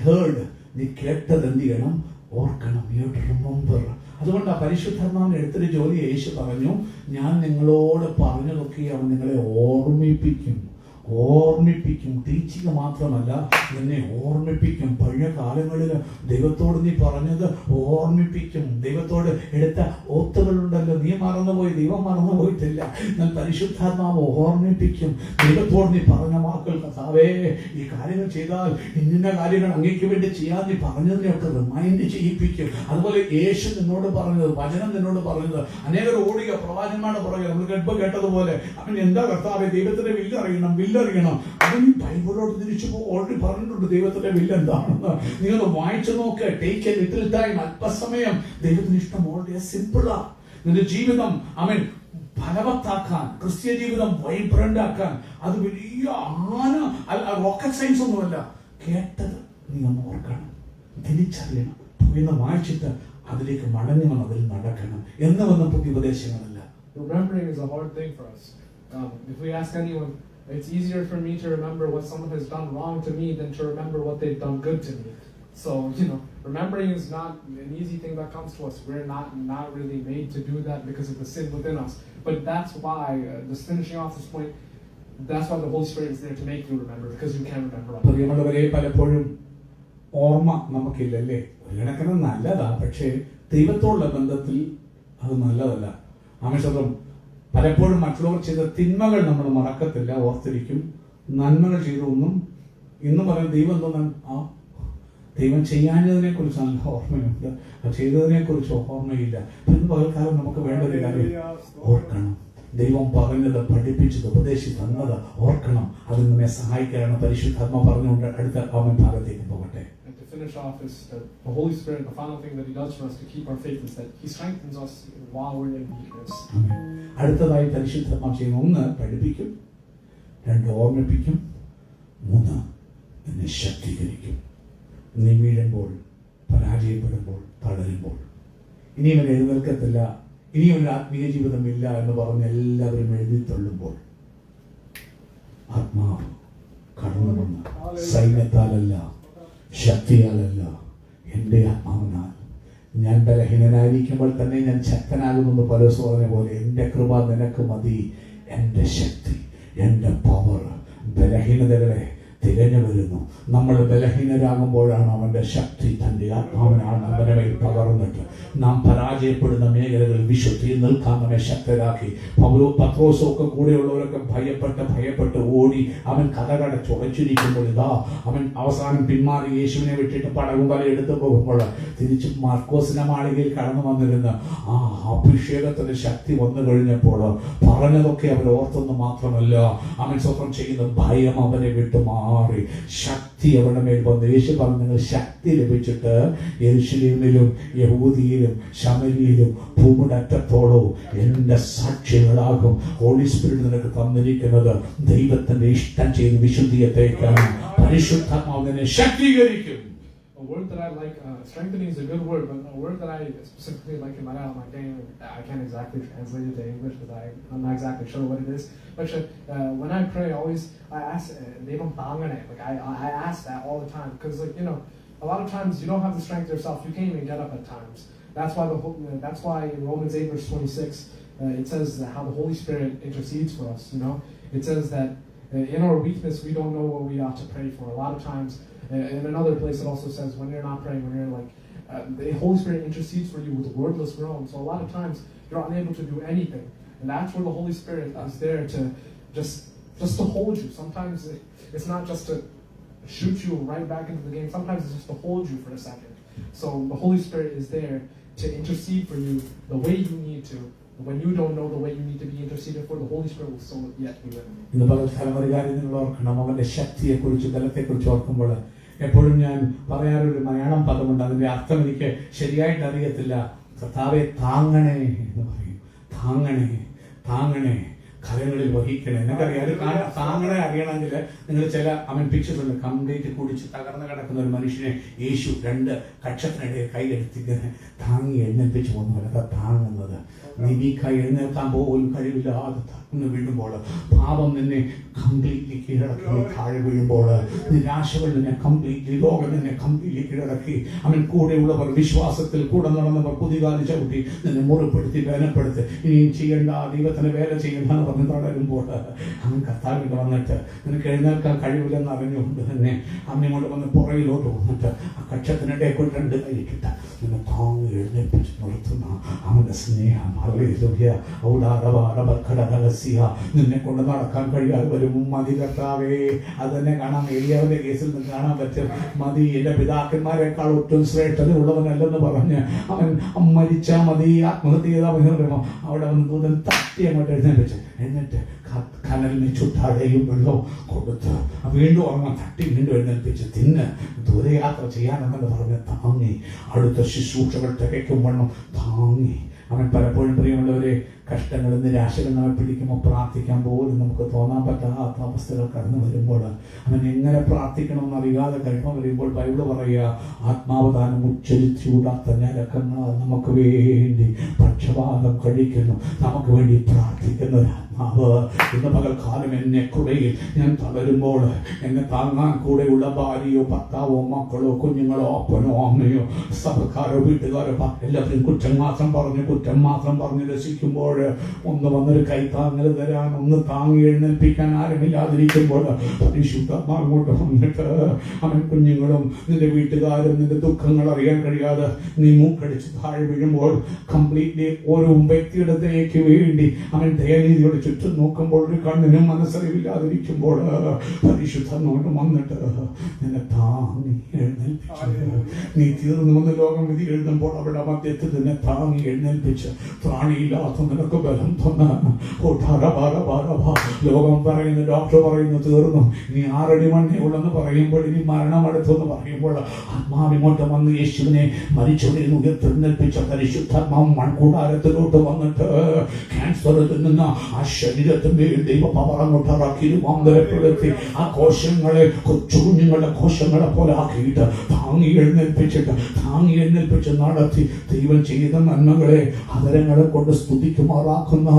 ഹേർഡ്, നീ കേട്ടത് എന്ത് ചെയ്യണം? ഓർക്കണം. You have to remember. അതുകൊണ്ട് ആ പരിശുദ്ധാത്മാവിന്റെ എടുത്തൊരു ജോലി യേശു പറഞ്ഞു, ഞാൻ നിങ്ങളോട് പറഞ്ഞതൊക്കെ അവൻ നിങ്ങളെ ഓർമ്മിപ്പിക്കും. ഓർമ്മിപ്പിക്കും. ടീച്ചിങ് മാത്രമല്ല, നിന്നെ ഓർമ്മിപ്പിക്കും. പഴയ കാലങ്ങളിൽ ദൈവത്തോട് നീ പറഞ്ഞത് ഓർമ്മിപ്പിക്കും. ദൈവത്തോട് എടുത്ത ഓത്തുകളുണ്ടല്ലോ, നീ മറന്നുപോയി, ദൈവം മറന്നുപോയിട്ടില്ല. എന്നാൽ പരിശുദ്ധാത്മാവ് ഓർമ്മിപ്പിക്കും. ദൈവത്തോട് നീ പറഞ്ഞ വാക്കുകൾ, കർത്താവേ ഈ കാര്യങ്ങൾ ചെയ്താൽ ഇന്ന കാര്യങ്ങൾ അങ്ങേക്ക് വേണ്ടി ചെയ്യാൻ നീ പറഞ്ഞതിനെയൊക്കെ റിമൈൻഡ് ചെയ്യിപ്പിക്കും. അതുപോലെ യേശു നിന്നോട് പറഞ്ഞത്, വചനം നിന്നോട് പറഞ്ഞത്, അനേകർ ഓടിയ പ്രവാചകന്മാരുടെ പുറകെ നമ്മൾ കേട്ടതുപോലെ, അവൻ എന്താ കർത്താവേ ദൈവത്തിന്റെ വില്ലറിയണം. അവൻ ഈ ബൈബിളോട് തിരിച്ചു ഓൾറെഡി പറഞ്ഞിട്ടുണ്ട് ദൈവത്തിന്റെ വില്ല് എന്താണെന്ന്. നിങ്ങൾ വായിച്ചു നോക്ക്. ടേക്ക് എ ലിറ്റിൽ ടൈം, അല്പസമയം. ദൈവത്തിന് ഇഷ്ടം വളരെ സിമ്പിളാ. നിന്റെ ജീവിതം അവൻ ഫലവത്താക്കാൻ, ക്രിസ്ത്യ ജീവിതം വൈബ്രന്റ് ആക്കാൻ, അത് വലിയ റോക്കറ്റ് സയൻസ് ഒന്നുമല്ല. കേട്ടത് നീ ഒന്ന് ഓർക്കണം, തിരിച്ചറിയണം, ഇന്ന് വായിച്ചിട്ട് അതിലേക്ക് മടങ്ങി വന്ന് അതിൽ നടക്കണം എന്ന് വന്ന പുതിയ ഉപദേശങ്ങളല്ല. Remembering is a hard thing for us. If we ask anyone, it's easier for me to remember what someone has done wrong to me than to remember what they've done good to me. So, remembering is not an easy thing that comes to us. We're not really made to do that because of the sin within us. But that's why, just finishing off this point, that's why the Holy Spirit is there to make you remember, because you can't remember. പ്രിയമുള്ളവരെ, പലപ്പോഴും ഓർമ്മ നമുക്കില്ലല്ലേ. ഒരു കണക്കിന് നല്ലതാ, പക്ഷേ ദൈവത്തോടുള്ള ബന്ധത്തിൽ അത് നല്ലതല്ല. ആമേശ്വരം പലപ്പോഴും മറ്റുള്ളവർ ചെയ്ത തിന്മകൾ നമ്മൾ മറക്കത്തില്ല, ഓർത്തിരിക്കും. നന്മകൾ ചെയ്തൊന്നും ഇന്ന് പറയുന്ന ദൈവം എന്തോന്നാ, ദൈവം ചെയ്യാഞ്ഞതിനെ കുറിച്ച് നല്ല ഓർമ്മയുണ്ട്, ചെയ്തതിനെ കുറിച്ച് ഓർമ്മയില്ല. ഇന്ന് പകൽക്കാലം നമുക്ക് വേണ്ട ഒരു കാര്യം ഓർക്കണം. ദൈവം പറഞ്ഞത്, പഠിപ്പിച്ചത്, ഉപദേശിച്ച് തന്നത് ഓർക്കണം. അത് നമ്മെ സഹായിക്കാനാണ് പരിശുദ്ധാത്മ പറഞ്ഞുകൊണ്ട് അടുത്ത ഭാഗത്തേക്ക് പോകട്ടെ. To finish off is the Holy Spirit. The final thing that He does for us to keep our faith is that He strengthens us while we're in weakness. അടുത്തതായി പരിശുദ്ധാത്മ ചെയ്യുന്ന, ഒന്ന് പഠിപ്പിക്കും, രണ്ട് ഓർമ്മിപ്പിക്കും, മൂന്ന് എന്നെ ശക്തീകരിക്കും. നീ വീഴുമ്പോൾ, പരാജയപ്പെടുമ്പോൾ, തളരുമ്പോൾ, ഇനിയും ഒരു എഴുന്നേൽക്കത്തില്ല, ഇനിയും ഒരു ആത്മീയ ജീവിതമില്ല എന്ന് പറഞ്ഞ് എല്ലാവരും എഴുതി തള്ളുമ്പോൾ, ആത്മാവ് കടന്നു വന്ന് സൈന്യത്താലല്ല, ശക്തിയാലല്ല, എൻ്റെ ആത്മാവിനാൽ, ഞാൻ ബലഹീനനായിരിക്കുമ്പോൾ തന്നെ ഞാൻ ശക്തനാകുമെന്ന് പൗലോസ് പറഞ്ഞ പോലെ, എൻ്റെ കൃപ നിനക്ക് മതി, എൻ്റെ ശക്തി, എൻ്റെ പവർ ബലഹീനതകളെ തിരഞ്ഞു വരുന്നു. നമ്മൾ ബലഹീനരാകുമ്പോഴാണ് അവന്റെ ശക്തി തന്റെ ആത്മാവിനാണ് അവന്റെ മേൽ പകർന്നിട്ട് നാം പരാജയപ്പെടുന്ന മേഖലകളിൽ വിശുദ്ധിയിൽ നിൽക്കാൻ നമ്മെ ശക്തരാക്കി. പത്രോസൊക്കെ കൂടെയുള്ളവരൊക്കെ ഭയപ്പെട്ട് ഓടി അവൻ കഥകടച്ച് ഉറച്ചിരിക്കുമ്പോൾ ഇതാ അവൻ അവസാനം പിന്മാറി യേശുവിനെ വിട്ടിട്ട് പടകും വല എടുത്തു പോകുമ്പോൾ തിരിച്ച് മാർക്കോസിന്റെ മാളികയിൽ കടന്നു വന്നിരുന്ന ആ അഭിഷേകത്തിന്റെ ശക്തി വന്നു കഴിഞ്ഞപ്പോൾ പറഞ്ഞതൊക്കെ അവർ ഓർത്തെന്ന് മാത്രമല്ല, അവൻ സ്വന്തം ചെയ്യുന്ന ഭയം അവനെ വിട്ടു മാറി. ശക്തി അവരുടെ മേൽ വന്നു. യേശു പറഞ്ഞു, നിങ്ങൾ ശക്തി ലഭിച്ചിട്ട് യെരൂശലേമിലും യഹൂദിയിലും ശമരിയിലും ഭൂമിയുടെ അറ്റത്തോളവും എന്റെ സാക്ഷികളാകും. ഹോളി സ്പിരിറ്റ് നിനക്ക് തന്നിരിക്കുന്നത് ദൈവത്തിന്റെ ഇഷ്ടം ചെയ്ത് വിശുദ്ധിയത്തേക്കാണ്. പരിശുദ്ധാത്മാവിനെ ശക്തീകരിക്കും. A word that I like, strengthening is a good word, but a word that I specifically like in Malayalam, I can't exactly translate it to English because I'm not exactly sure what it is. But when I pray, I ask, Devam Tangane, like I ask that all the time because, like, a lot of times you don't have the strength yourself. You can't even get up at times. That's why in Romans 8 verse 26 it says that how the Holy Spirit intercedes for us. It says that in our weakness we don't know what we ought to pray for. A lot of times. In another place, it also says when you're not praying, when you're like, the Holy Spirit intercedes for you with wordless groans. So a lot of times you're unable to do anything, and that's where the Holy Spirit is there to just to hold you. Sometimes it's not just to shoot you right back into the game. Sometimes it's just to hold you for a second. So the Holy Spirit is there to intercede for you the way you need to. When you don't know the way you need to be interceded for, the Holy Spirit will still yet be with you. ഇന്ന് പകൽക്കാലം ഒരു കാര്യം നിങ്ങൾ ഓർക്കണം, അവന്റെ ശക്തിയെക്കുറിച്ച് ബലത്തെക്കുറിച്ച് ഓർക്കുമ്പോൾ എപ്പോഴും ഞാൻ പറയാറൊരു മലയാളം പദമുണ്ട്, അതിന്റെ അർത്ഥം എനിക്ക് ശരിയായിട്ട് അറിയത്തില്ല. കർത്താവെ താങ്ങണേ എന്ന് പറയും. താങ്ങണേ കരങ്ങളിൽ വഹിക്കണേ. നിങ്ങൾക്കറിയാം, താങ്ങണേ അറിയണമെങ്കിൽ നിങ്ങൾ ചില പിക്ചേഴ്സ് ഉണ്ട്. കംപ്ലീറ്റ് കുടിച്ച് തകർന്ന് കിടക്കുന്ന ഒരു മനുഷ്യനെ യേശു 2 കക്ഷത്തിനിടയിൽ കൈയെടുത്തിങ്ങനെ താങ്ങി എഴുന്നേൽപ്പിച്ച് പോകുന്നവരൊക്കെ താങ്ങുന്നത്. നീക്കായി എഴുന്നേൽക്കാൻ പോലും കഴിവില്ലാതെ തകർന്ന് വീഴുമ്പോൾ, പാപം നിന്നെ കംപ്ലീറ്റ്ലി കീഴടക്കി താഴെ വീഴുമ്പോൾ, നിരാശകൾ നിന്നെ കംപ്ലീറ്റ്ലി, രോഗം നിന്നെ കംപ്ലീറ്റ്ലി കീഴടക്കി, അവൻ കൂടെയുള്ളവർ വിശ്വാസത്തിൽ കൂടെ നടന്നവർ കുതികാലി ചവിട്ടി നിന്നെ മുറിപ്പെടുത്തി വേദനപ്പെടുത്തി ഇനിയും ചെയ്യേണ്ട, ദൈവത്തിന് വേല ചെയ്യേണ്ട പറഞ്ഞ് തളരുമ്പോൾ അവൻ കർത്താവിൽ വന്നിട്ട് നിനക്ക് എഴുന്നേൽക്കാൻ കഴിവില്ലെന്ന് അറിഞ്ഞുകൊണ്ട് തന്നെ അവൻ ഇങ്ങോട്ട് വന്ന് പുറകിലോട്ട് വന്നിട്ട് ആ കക്ഷത്തിനിടെ കൊണ്ട് 2 കൈയിട്ടിട്ട് നിന്നെ താങ്ങി എഴുന്നേൽപ്പിച്ച് നിർത്തുന്ന അവന്റെ സ്നേഹം. നിന്നെ കൊണ്ട് നടക്കാൻ കഴിയാതെ വരും. മതി കർത്താവേ. അത് തന്നെ കാണാം. ഏലിയാവിന്റെ കേസിൽ നിന്ന് കാണാൻ പറ്റും. മതി, എന്റെ പിതാക്കന്മാരെക്കാൾ ഒട്ടും ശ്രേഷ്ഠത ഉള്ളവനല്ലെന്ന് പറഞ്ഞ് അവൻ മരിച്ചാൽ മതി, ആത്മഹത്യ ചെയ്താൽ മതി പറയുമ്പോൾ അവിടെ അവൻ ദൂതൻ തട്ടി അങ്ങോട്ട് എഴുന്നേൽപ്പിച്ചു. എന്നിട്ട് കനലിന് ചുറ്റാടെയും വെള്ളവും കൊടുത്ത് വീണ്ടും അവൻ തട്ടി വീണ്ടും എഴുന്നേൽപ്പിച്ച് തിന്ന് ദൂരയാത്ര ചെയ്യാനെന്ന് പറഞ്ഞ് താങ്ങി, അടുത്ത ശുശ്രൂഷകൾ തികയ്ക്കും വണ്ണം താങ്ങി. അവൻ പലപ്പോഴും പ്രിയമുള്ളവരെ കഷ്ടങ്ങളും നിരാശകളും നമ്മെ പിടിക്കുമ്പോൾ പ്രാർത്ഥിക്കാൻ പോലും നമുക്ക് തോന്നാൻ പറ്റാത്ത അവസ്ഥകൾ കടന്നു വരുമ്പോൾ അവൻ എങ്ങനെ പ്രാർത്ഥിക്കണമെന്ന് അറിയാതെ കഴിയുമ്പോൾ വരുമ്പോൾ ബൈബിള് പറയുക, ആത്മാവധാനം ഉച്ചരിച്ചുകൂടാത്ത ഞരക്കങ്ങൾ നമുക്ക് വേണ്ടി പക്ഷപാതം കഴിക്കുന്നു, നമുക്ക് വേണ്ടി പ്രാർത്ഥിക്കുന്ന ആത്മാവ്. ഇന്ന് പകൽക്കാലം എന്നെ കൃപയിൽ ഞാൻ തളരുമ്പോൾ എന്നെ താങ്ങാൻ കൂടെയുള്ള ഭാര്യയോ ഭർത്താവോ മക്കളോ കുഞ്ഞുങ്ങളോ അപ്പനോ അമ്മയോ സഭക്കാരോ വീട്ടുകാരോ എല്ലാവരും കുറ്റം മാത്രം പറഞ്ഞ് രസിക്കുമ്പോൾ ഒന്ന് വന്നൊരു കൈത്താങ്ങൽ തരാൻ, ഒന്ന് താങ്ങി എഴുന്നേൽപ്പിക്കാൻ ആരുമില്ലാതിരിക്കുമ്പോൾ പരിശുദ്ധാത്മാവോട്ട് വന്നിട്ട് അവൻ കുഞ്ഞുങ്ങളും നിന്റെ വീട്ടുകാരും നിന്റെ ദുഃഖങ്ങൾ അറിയാൻ കഴിയാതെ നീ മൂക്കടിച്ച് താഴെ വീഴുമ്പോൾ കംപ്ലീറ്റ്ലി ഓരോ വ്യക്തിയിടത്തേക്ക് വേണ്ടി അവൻ ദയനീതിയോട് ചുറ്റും നോക്കുമ്പോൾ ഒരു കണ്ണിനും മനസ്സറിവില്ലാതിരിക്കുമ്പോൾ പരിശുദ്ധനോട്ട് വന്നിട്ട് നിന്നെ താങ്ങി എഴുന്നേൽപ്പിച്ചു. നീ തീർന്നു വന്ന് ലോകം വിധി എഴുതുമ്പോൾ അവിടെ മധ്യത്തിൽ നിന്നെ താങ്ങി എഴുന്നേൽപ്പിച്ച് ത്രാണിയില്ലാത്ത നിനക്ക് ബലം തന്ന ലോകം പറയുന്നു, ഡോക്ടർ പറയുന്നു തീർന്നു, ഇനി 6 അടി മണ്ണേ ഉള്ളെന്ന് പറയുമ്പോൾ, ഇനി മരണം അടുത്തെന്ന് പറയുമ്പോൾ ആത്മാവിങ്ങോട്ട് വന്ന് യേശുവിനെ മരിച്ചവരിൽ ഉയർത്തെഴുന്നേൽപ്പിച്ച പരിശുദ്ധാത്മാവ് മൺകൂടാരത്തിലോട്ട് വന്നിട്ട് ക്യാൻസർ തിന്നുന്ന ആ ശരീരത്തിന്റെ ദൈവ പവർ അങ്ങോട്ട് ഇറക്കി രൂപാന്തരപ്പെടുത്തി ആ കോശങ്ങളെ കൊച്ചു കുഞ്ഞുങ്ങളുടെ കോശങ്ങളെ പോലെ ആക്കിയിട്ട് താങ്ങി എഴുന്നേൽപ്പിച്ച് നടത്തി ദൈവം ചെയ്ത നന്മകളെ അതരങ്ങളെ കൊണ്ട് സ്തുതിക്കുമാറാക്കുന്ന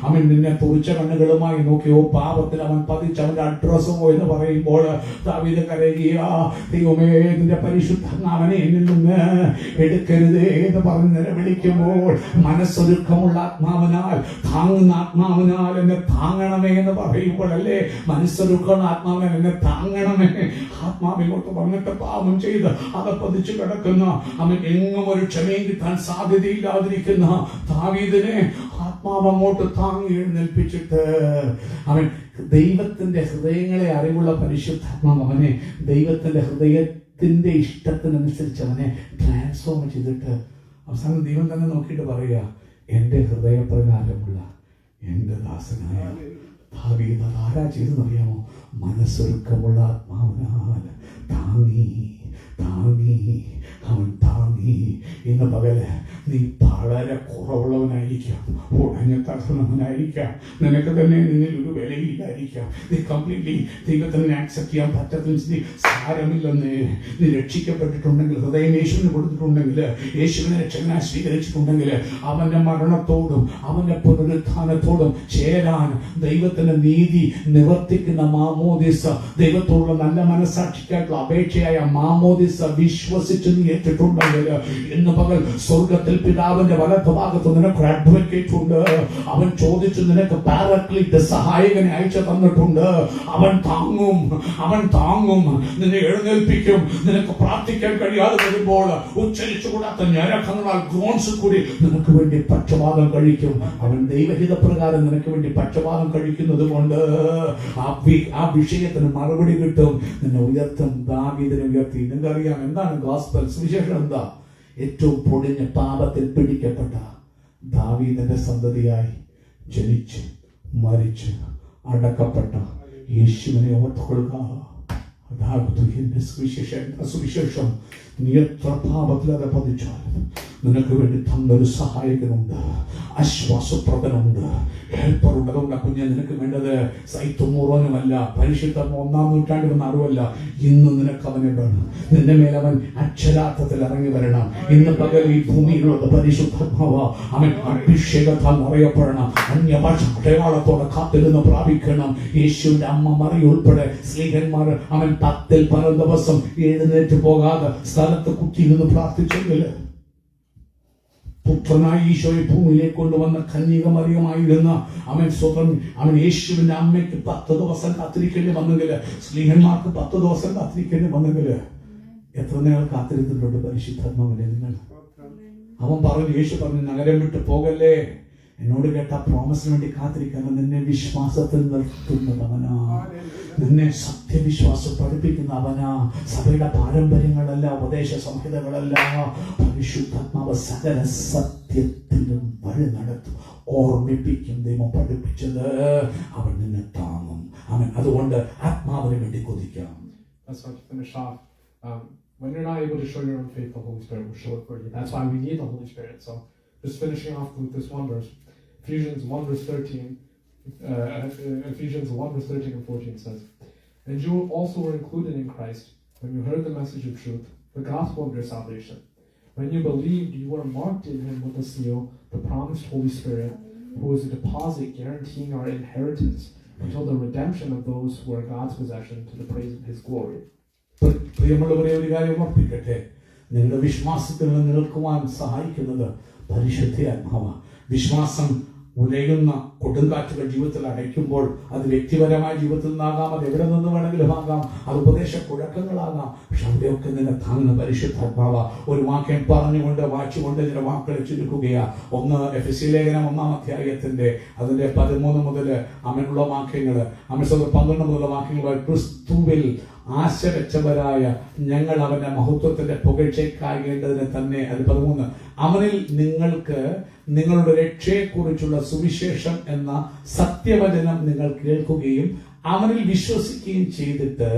അവൻ നിന്നെ തുറിച്ച കണ്ണുകളുമായി നോക്കിയോ പാപത്തിൽ അവൻ പതിച്ച് അവന്റെ അഡ്രസ്സോ എന്ന് പറയുമ്പോൾ ദാവീദ് കരയുക, ദൈവമേ നിന്റെ പരിശുദ്ധാത്മാവിനെ എന്നിൽ നിന്ന് എടുക്കരുതേ എന്ന് പറഞ്ഞ് നിലവിളിക്കുമ്പോൾ മനസ്സൊരുക്കമുള്ള ആത്മാവിനാൽ താങ്ങുന്ന ആത്മാവിനാൽ എന്നെ താങ്ങണമേ എന്ന് പറയുമ്പോൾ അല്ലേ മനസ്സൊരുക്കമുള്ള ആത്മാവിനാൽ എന്നെ താങ്ങണമേ. ആത്മാവിങ്ങോട്ട് വന്നിട്ട് പാപം ചെയ്ത് പതിച്ചു കിടക്കുന്ന അവൻ എങ്ങും ഒരു ക്ഷമയും കിട്ടാൻ സാധ്യതയില്ലാതിരിക്കുന്ന ദാവീദിനെ ആത്മാവ് അങ്ങോട്ട് താങ്ങി എഴുന്നേൽപ്പിച്ചിട്ട് അവൻ ദൈവത്തിന്റെ ഹൃദയങ്ങളെ അറിവുള്ള പരിശുദ്ധാത്മാവ് അവനെ ദൈവത്തിന്റെ ഹൃദയത്തിന്റെ ഇഷ്ടത്തിനനുസരിച്ച് അവനെ ട്രാൻസ്ഫോം ചെയ്തിട്ട് അവസാനം ദൈവം തന്നെ നോക്കിയിട്ട് പറയുക, എന്റെ ഹൃദയപ്രകാരമുള്ള എന്റെ ദാസനായ ദാവീദ് ആരാ ചെയ്തെന്നറിയാമോ? മനസ്സൊരുക്കമുള്ള ആത്മാവിനാൽ അവൻ താങ്ങി. ഇന്ന് പകല് നീ വളരെ കുറവുള്ളവനായിരിക്കാം, ഉടഞ്ഞ തകർന്നവനായിരിക്കാം, നിനക്ക് തന്നെ നിന്നിൽ ഒരു വിലയില്ലായിരിക്കാം, നീ കംപ്ലീറ്റ്ലി ദൈവത്തിനെ ആക്സെപ്റ്റ് ചെയ്യാൻ പറ്റാത്ത സാരമില്ലെന്ന് നീ രക്ഷിക്കപ്പെട്ടിട്ടുണ്ടെങ്കിൽ, ഹൃദയം യേശുവിന് കൊടുത്തിട്ടുണ്ടെങ്കിൽ, യേശുവിനെ രക്ഷകനായി സ്വീകരിച്ചിട്ടുണ്ടെങ്കിൽ അവന്റെ മരണത്തോടും അവന്റെ പുനരുത്ഥാനത്തോടും ചേരാൻ ദൈവത്തിന്റെ നീതി നിവർത്തിക്കുന്ന മാമോദിസ, ദൈവത്തോടുള്ള നല്ല മനസ്സാക്ഷിക്കായിട്ടുള്ള അപേക്ഷയായ മാമോദിസ വിശ്വസിച്ച് നീ ഏറ്റിട്ടുണ്ടെങ്കിൽ ഇന്ന് പകൽ സ്വർഗത്തിൽ പിതാവിന്റെ വലത്ത് ഭാഗത്ത് നിനക്ക് അഡ്വക്കേറ്റ് ഉണ്ട്. അവൻ ചോദിച്ചു നിനക്ക് പാരക്ലീറ്റ് സഹായകനെ അയച്ചു തന്നിട്ടുണ്ട്. അവൻ താങ്ങും നിന്നെ എഴുന്നേൽപ്പിക്കും. നിനക്ക് പ്രാർത്ഥിക്കാൻ കഴിയാതെ വരുമ്പോൾ ഉച്ചരിച്ചുകൂടാത്ത ഞരക്കങ്ങളാൽ ഗ്രോൺസ് കൂടി നിനക്ക് വേണ്ടി പക്ഷപാതം കഴിക്കും. അവൻ ദൈവഹിത പ്രകാരം നിനക്ക് വേണ്ടി പക്ഷപാതം കഴിക്കുന്നത് കൊണ്ട് ആ വിഷയത്തിന് മറുപടി കിട്ടും. നിന്നെ ഉയർത്തും. ദാവീദിനെ ഉയർത്തി. നിങ്ങൾക്കറിയാം എന്താണ് ഗോസ്പൽ സുവിശേഷം? എന്താ? ഏറ്റവും പൊടിഞ്ഞ പാപത്തിൽ പിടിക്കപ്പെട്ട ദാവീദിന്റെ സന്തതിയായി ജനിച്ച് മരിച്ച് അടക്കപ്പെട്ട യേശുവിനെ ഓർത്തുകൊള്ളുക. അതാകുന്നു എന്റെ സുവിശേഷം. നീ എത്ര പാപത്തിൽ അത് പതിച്ചാലും നിനക്ക് വേണ്ടി തന്നൊരു സഹായകനുണ്ട്, ആശ്വാസപ്രദനുണ്ട്, ഹെൽപ്പറുണ്ട്. അതുകൊണ്ട് കുഞ്ഞെ നിനക്ക് വേണ്ടത് സൈത്തുമൂറോനുമല്ല, പരിശുദ്ധ 1-ാം നൂറ്റാണ്ടിൽ വന്ന അറിവല്ല. ഇന്ന് നിനക്ക് അവനെ വേണം. നിന്റെ മേൽ അവൻ അക്ഷരാർത്ഥത്തിൽ ഇറങ്ങി വരണം. ഇന്ന് പകൽ ഈ ഭൂമിയിലുള്ളത് പരിശുദ്ധാത്മാവ. അവൻ അഭിഷേകത്താൽ നിറയപ്പെടണം. അന്യഭാഷ അടയാളത്തോടെ കാത്തിരുന്ന് പ്രാപിക്കണം. യേശുവിന്റെ അമ്മ മറിയ ഉൾപ്പെടെ സ്ത്രീകന്മാർ അവൻ 10-ൽ 10 ദിവസം എഴുന്നേറ്റ് പോകാതെ സ്ഥലത്ത് കുത്തിയിരുന്ന് പ്രാർത്ഥിച്ചെങ്കിൽ പുത്രനായി ഈശോയെ ഭൂമിയിലേക്ക് കൊണ്ടുവന്ന കന്യക മറിയമായിരുന്ന സ്വന്തം യേശുവിന്റെ അമ്മയ്ക്ക് 10 ദിവസം കാത്തിരിക്കേണ്ടി വന്നെങ്കിൽ, സ്ത്രീഹന്മാർക്ക് 10 ദിവസം കാത്തിരിക്കേണ്ടി വന്നെങ്കിൽ, എത്ര നേരം കാത്തിരുന്നിട്ടുണ്ട് പരിശുദ്ധാത്മാവിനെ നിങ്ങൾ? യേശു പറഞ്ഞു, നഗരം വിട്ട് പോകല്ലേ, എന്നോട് കേട്ട പ്രോമിസിന് വേണ്ടി കാത്തിരിക്കണം. നിന്നെ വിശ്വാസത്തിൽ നിർത്തുന്നത് അവനാ, നിന്നെ സത്യവിശ്വാസം പഠിപ്പിക്കുന്ന അവനാ. സഭയുടെ പാരമ്പര്യങ്ങളല്ല, ഉപദേശ സംഹിതകളല്ല, പരിശുദ്ധാത്മാവ് സകല സത്യത്തിലും വഴി നടത്തും, ഓർമ്മിപ്പിക്കും. ദൈവം പഠിപ്പിച്ചത് അവൻ നിന്നെ താങ്ങും. അതുകൊണ്ട് ആത്മാവിന് വേണ്ടി കൊതിക്കാം. When you're not able to show your own faith, the Holy Spirit will show it for you. That's why we need the Holy Spirit. So, just finishing off with this one verse, Ephesians 1 verse 13 and 14 says, "And you also were included in Christ when you heard the message of truth, the gospel of your salvation. When you believed, you were marked in Him with a seal, the promised Holy Spirit, who is a deposit guaranteeing our inheritance until the redemption of those who are God's possession, to the praise of His glory." പ്രിയമുള്ളവരെ, ഒരു കാര്യം ഓർപ്പിക്കട്ടെ, നിങ്ങളുടെ വിശ്വാസത്തിൽ നിൽക്കുവാൻ സഹായിക്കുന്നത് പരിശുദ്ധ ആത്മാവാണ്. വിശ്വാസം ഉലയുന്ന കൊടുങ്കാറ്റുകൾ ജീവിതത്തിൽ അടയ്ക്കുമ്പോൾ അത് വ്യക്തിപരമായ ജീവിതത്തിൽ നിന്നാകാം, അത് എവിടെ നിന്ന് വേണമെങ്കിലും ആകാം, അത് ഉപദേശ കുഴക്കങ്ങളാകാം. പക്ഷെ അവിടെയൊക്കെ നിന്നെ താങ്ങുന്ന പരിശുദ്ധാത്മാവ. ഒരു വാക്യം പറഞ്ഞുകൊണ്ട് വായിച്ചുകൊണ്ട് ചില വാക്കുകളെ ചുരുക്കുകയാ. 1 എഫെസ്യ ലേഖനം 1-ാം അധ്യായത്തിന്റെ അതിന്റെ 13 മുതൽ ഉള്ള വാക്യങ്ങൾ, 12 മുതലുള്ള വാക്യങ്ങൾ, ക്രിസ്തുവിൽ ആശ വെച്ചവരായ ഞങ്ങൾ അവന്റെ മഹത്വത്തിന്റെ പുകഴ്ചയ്ക്കാകേണ്ടതിന് തന്നെ. അത് 13, അവനിൽ നിങ്ങൾക്ക് നിങ്ങളുടെ രക്ഷയെക്കുറിച്ചുള്ള സുവിശേഷം എന്ന സത്യവചനം നിങ്ങൾ കേൾക്കുകയും അവനിൽ വിശ്വസിക്കുകയും ചെയ്തിട്ട്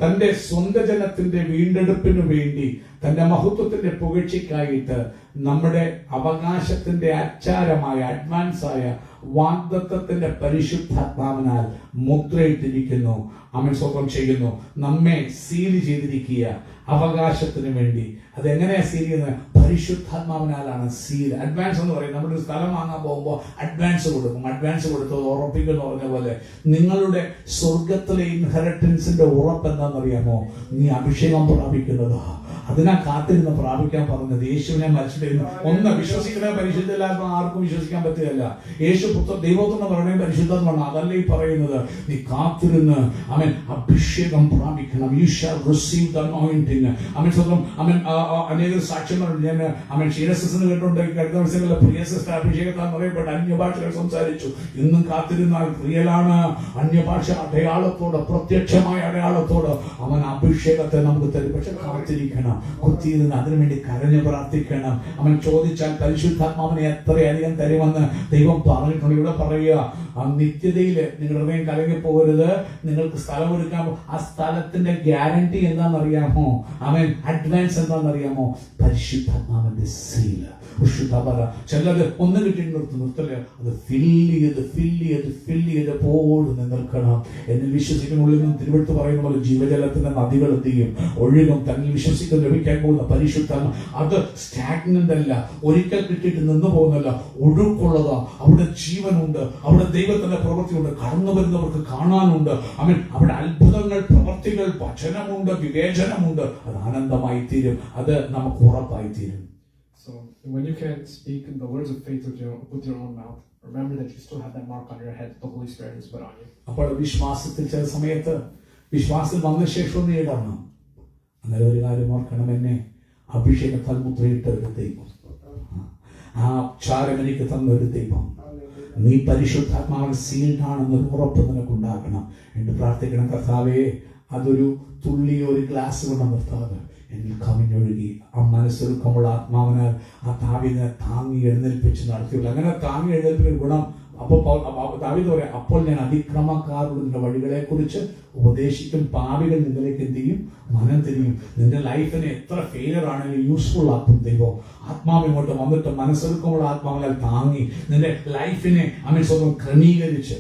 തന്റെ സ്വന്തം ജനത്തിന്റെ വീണ്ടെടുപ്പിനു വേണ്ടി തന്റെ മഹത്വത്തിന്റെ പുകഴ്ചയ്ക്കായിട്ട് നമ്മുടെ അവകാശത്തിന്റെ അച്ചാരമായ അഡ്വാൻസായ വാഗ്ദത്തത്തിന്റെ പരിശുദ്ധാത്മാവിനാൽ മുദ്രയിട്ടിരിക്കുന്നു. സ്വന്തം ചെയ്യുന്നു, നമ്മെ സീൽ ചെയ്തിരിക്കുക അവകാശത്തിന് വേണ്ടി. അതെങ്ങനെയാ സീൽ ചെയ്യുന്നത്? പരിശുദ്ധാത്മാവിനാലാണ് സീൽ. അഡ്വാൻസ് എന്ന് പറയും, നമ്മളൊരു സ്ഥലം വാങ്ങാൻ പോകുമ്പോൾ അഡ്വാൻസ് കൊടുക്കും. അഡ്വാൻസ് കൊടുത്തത് ഉറപ്പിക്കുന്ന പറഞ്ഞ പോലെ നിങ്ങളുടെ സ്വർഗത്തിലെ ഇൻഹെറിറ്റൻസിന്റെ ഉറപ്പ് എന്താണെന്നറിയാമോ? നീ അഭിഷേകം പ്രാപിക്കുന്നതാ. അതിനാ കാത്തിരുന്ന് പ്രാപിക്കാൻ പറഞ്ഞത്. യേശുവിനെ മരിച്ചിട്ടിരുന്നു ഒന്ന് വിശ്വസിക്കുന്ന പരിശുദ്ധല്ലാത്ത ആർക്കും വിശ്വസിക്കാൻ പറ്റുകയല്ല. യേശു പുത്ര ദൈവത്തിന് പറയണേ പരിശുദ്ധമാണ്. അതല്ല ഈ പറയുന്നത്. നീ കാത്തിരുന്ന് അഭിഷേകം പ്രാപിക്കണം. You shall receive the anointing. സ്വന്തം അനേക സാക്ഷ്യങ്ങളുണ്ട്. ഞാൻ ക്ഷീരസിന് കേട്ടുണ്ട്. കഴിഞ്ഞ ദിവസങ്ങളിലെ പ്രിയ സിസ്റ്റർ അഭിഷേകത്താൻ പറയപ്പെട്ട അന്യഭാഷകൾ സംസാരിച്ചു. ഇന്നും കാത്തിരുന്നാൽ പ്രിയലാണ്. അന്യഭാഷ അടയാളത്തോട്, പ്രത്യക്ഷമായ അടയാളത്തോട് അവൻ അഭിഷേകത്തെ നമുക്ക് തരും. പക്ഷെ കാത്തിരിക്കണം, കുത്തിയിരുന്ന് അതിനുവേണ്ടി കരഞ്ഞു പ്രാർത്ഥിക്കണം. അവൻ ചോദിച്ചാൽ പരിശുദ്ധാത്മാവിനെ എത്രയധികം തരുമെന്ന് ദൈവം പറഞ്ഞിട്ടുണ്ട്. ഇവിടെ പറയുക, നിത്യതയിൽ നിങ്ങളുടെ ഹൃദയം കലങ്ങി പോകരുത്. നിങ്ങൾക്ക് സ്ഥലം ഒരുക്കാൻ, ആ സ്ഥലത്തിന്റെ ഗ്യാരണ്ടി എന്താണെന്നറിയാമോ? അഡ്വാൻസ് എന്താണെന്നറിയാമോ? പരിശുദ്ധാത്മാവിന്റെ സീൽ. ചിലത് ഒന്ന് കിട്ടി നിർത്തല്ലേ, അത് ഫില്ല് ചെയ്ത് പോലും നിൽക്കണം. എന്നിൽ വിശ്വസിക്കുന്നുള്ളിൽ നിന്ന് തിരുവെടുത്ത് പറയുന്ന പോലെ ജീവജലത്തിന്റെ നദികൾ എന്ത് ചെയ്യും? ഒഴുകും. തന്നിൽ വിശ്വസിക്കാൻ ലഭിക്കാൻ പോകുന്ന പരിശുദ്ധാത്മ അത് സ്റ്റാഗ്നന്റ് അല്ല, ഒരിക്കൽ കിട്ടിയിട്ട് നിന്ന് പോകുന്നല്ല, ഒഴുക്കുള്ളതാ. അവിടെ ജീവനുണ്ട്, അവിടെ ദൈവത്തിന്റെ പ്രവൃത്തിയുണ്ട്, കടന്നു വരുന്നവർക്ക് കാണാനുണ്ട്. അവിടെ അത്ഭുതങ്ങൾ, പ്രവൃത്തികൾ, വചനമുണ്ട്, വിവേചനമുണ്ട്. അത് ആനന്ദമായി തീരും, അത് നമുക്ക് ഉറപ്പായി തീരും. So when you can speak in the words of faith with your own mouth, remember that you still have that mark on your head that the Holy Spirit has put on you. അപ്പോൾ വിശ്വാസത്തിൽ ചില സമയത്ത് വിശ്വാസം വന്ന ശേഷം നീ ഇടണം. അന്നേരം ഒരു കാര്യം ഓർക്കണം, എന്നെ അഭിഷേകത്താൽ മുദ്രയിട്ട ഒരു ദൈവം, ആ ചാരം എനിക്ക് തന്ന ഒരു ദൈവം, നീ പരിശുദ്ധാത്മാവിൽ സീൽഡാണെന്നൊരു ഉറപ്പ് നിനക്കുണ്ടാകണം. എന്ന് പ്രാർത്ഥിക്കണം. കർത്താവേ, അതൊരു തുള്ളി ഒരു ഗ്ലാസ് കൊണ്ട് നിർത്താതെ എന്നിൽ കവിഞ്ഞൊഴുകി ആ മനസ്സൊരുക്കമുള്ള ആത്മാവിനാൽ ആ ദാവീദിനെ താങ്ങി എഴുന്നേൽപ്പിച്ച് നടത്തിയുള്ളൂ. അങ്ങനെ താങ്ങി എഴുന്നേൽപ്പിക്കുന്ന ഗുണം അപ്പോൾ ദാവീദ് പറയാം, അപ്പോൾ ഞാൻ അതിക്രമക്കാരുടെ നിന്റെ വഴികളെ കുറിച്ച് ഉപദേശിക്കും, പാപികൾ നിങ്ങളിലേക്ക് എന്ത് ചെയ്യും? മനം തിരിയും. നിന്റെ ലൈഫിനെ എത്ര ഫെയിലിയർ ആണെങ്കിലും യൂസ്ഫുൾ ആക്കും ദൈവം. ആത്മാവ് ഇങ്ങോട്ട് വന്നിട്ട് മനസ്സൊരുക്കമുള്ള ആത്മാവിനാൽ താങ്ങി നിന്റെ ലൈഫിനെ സ്വന്തം ക്രമീകരിച്ച്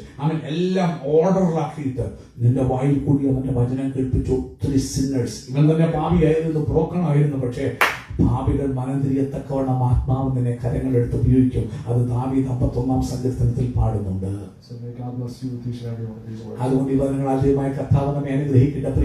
എല്ലാം ഓർഡറിലാക്കിയിട്ട് നിന്റെ വായിൽ കൂടി അവന്റെ വചനം കേൾപ്പിച്ച് ഒത്തിരി സിന്നേഴ്സ്, ഇവൻ തന്നെ പാപിയായിരുന്നു, ബ്രോക്കൺ ആയിരുന്നു, പക്ഷേ പാപികൾ മനം തിരിയത്തക്കവണ്ണം ആത്മാവ് നിന്നെ കരങ്ങളെടുത്ത് ഉപയോഗിക്കും. അത് ദാവീദ് 51-ാം സങ്കീർത്തനത്തിൽ പാടുന്നുണ്ട്. അതുകൊണ്ട് ഈ വചനങ്ങൾ ആദ്യമായി കർത്താവ് നമ്മെ അനുഗ്രഹിക്കട്ടെ.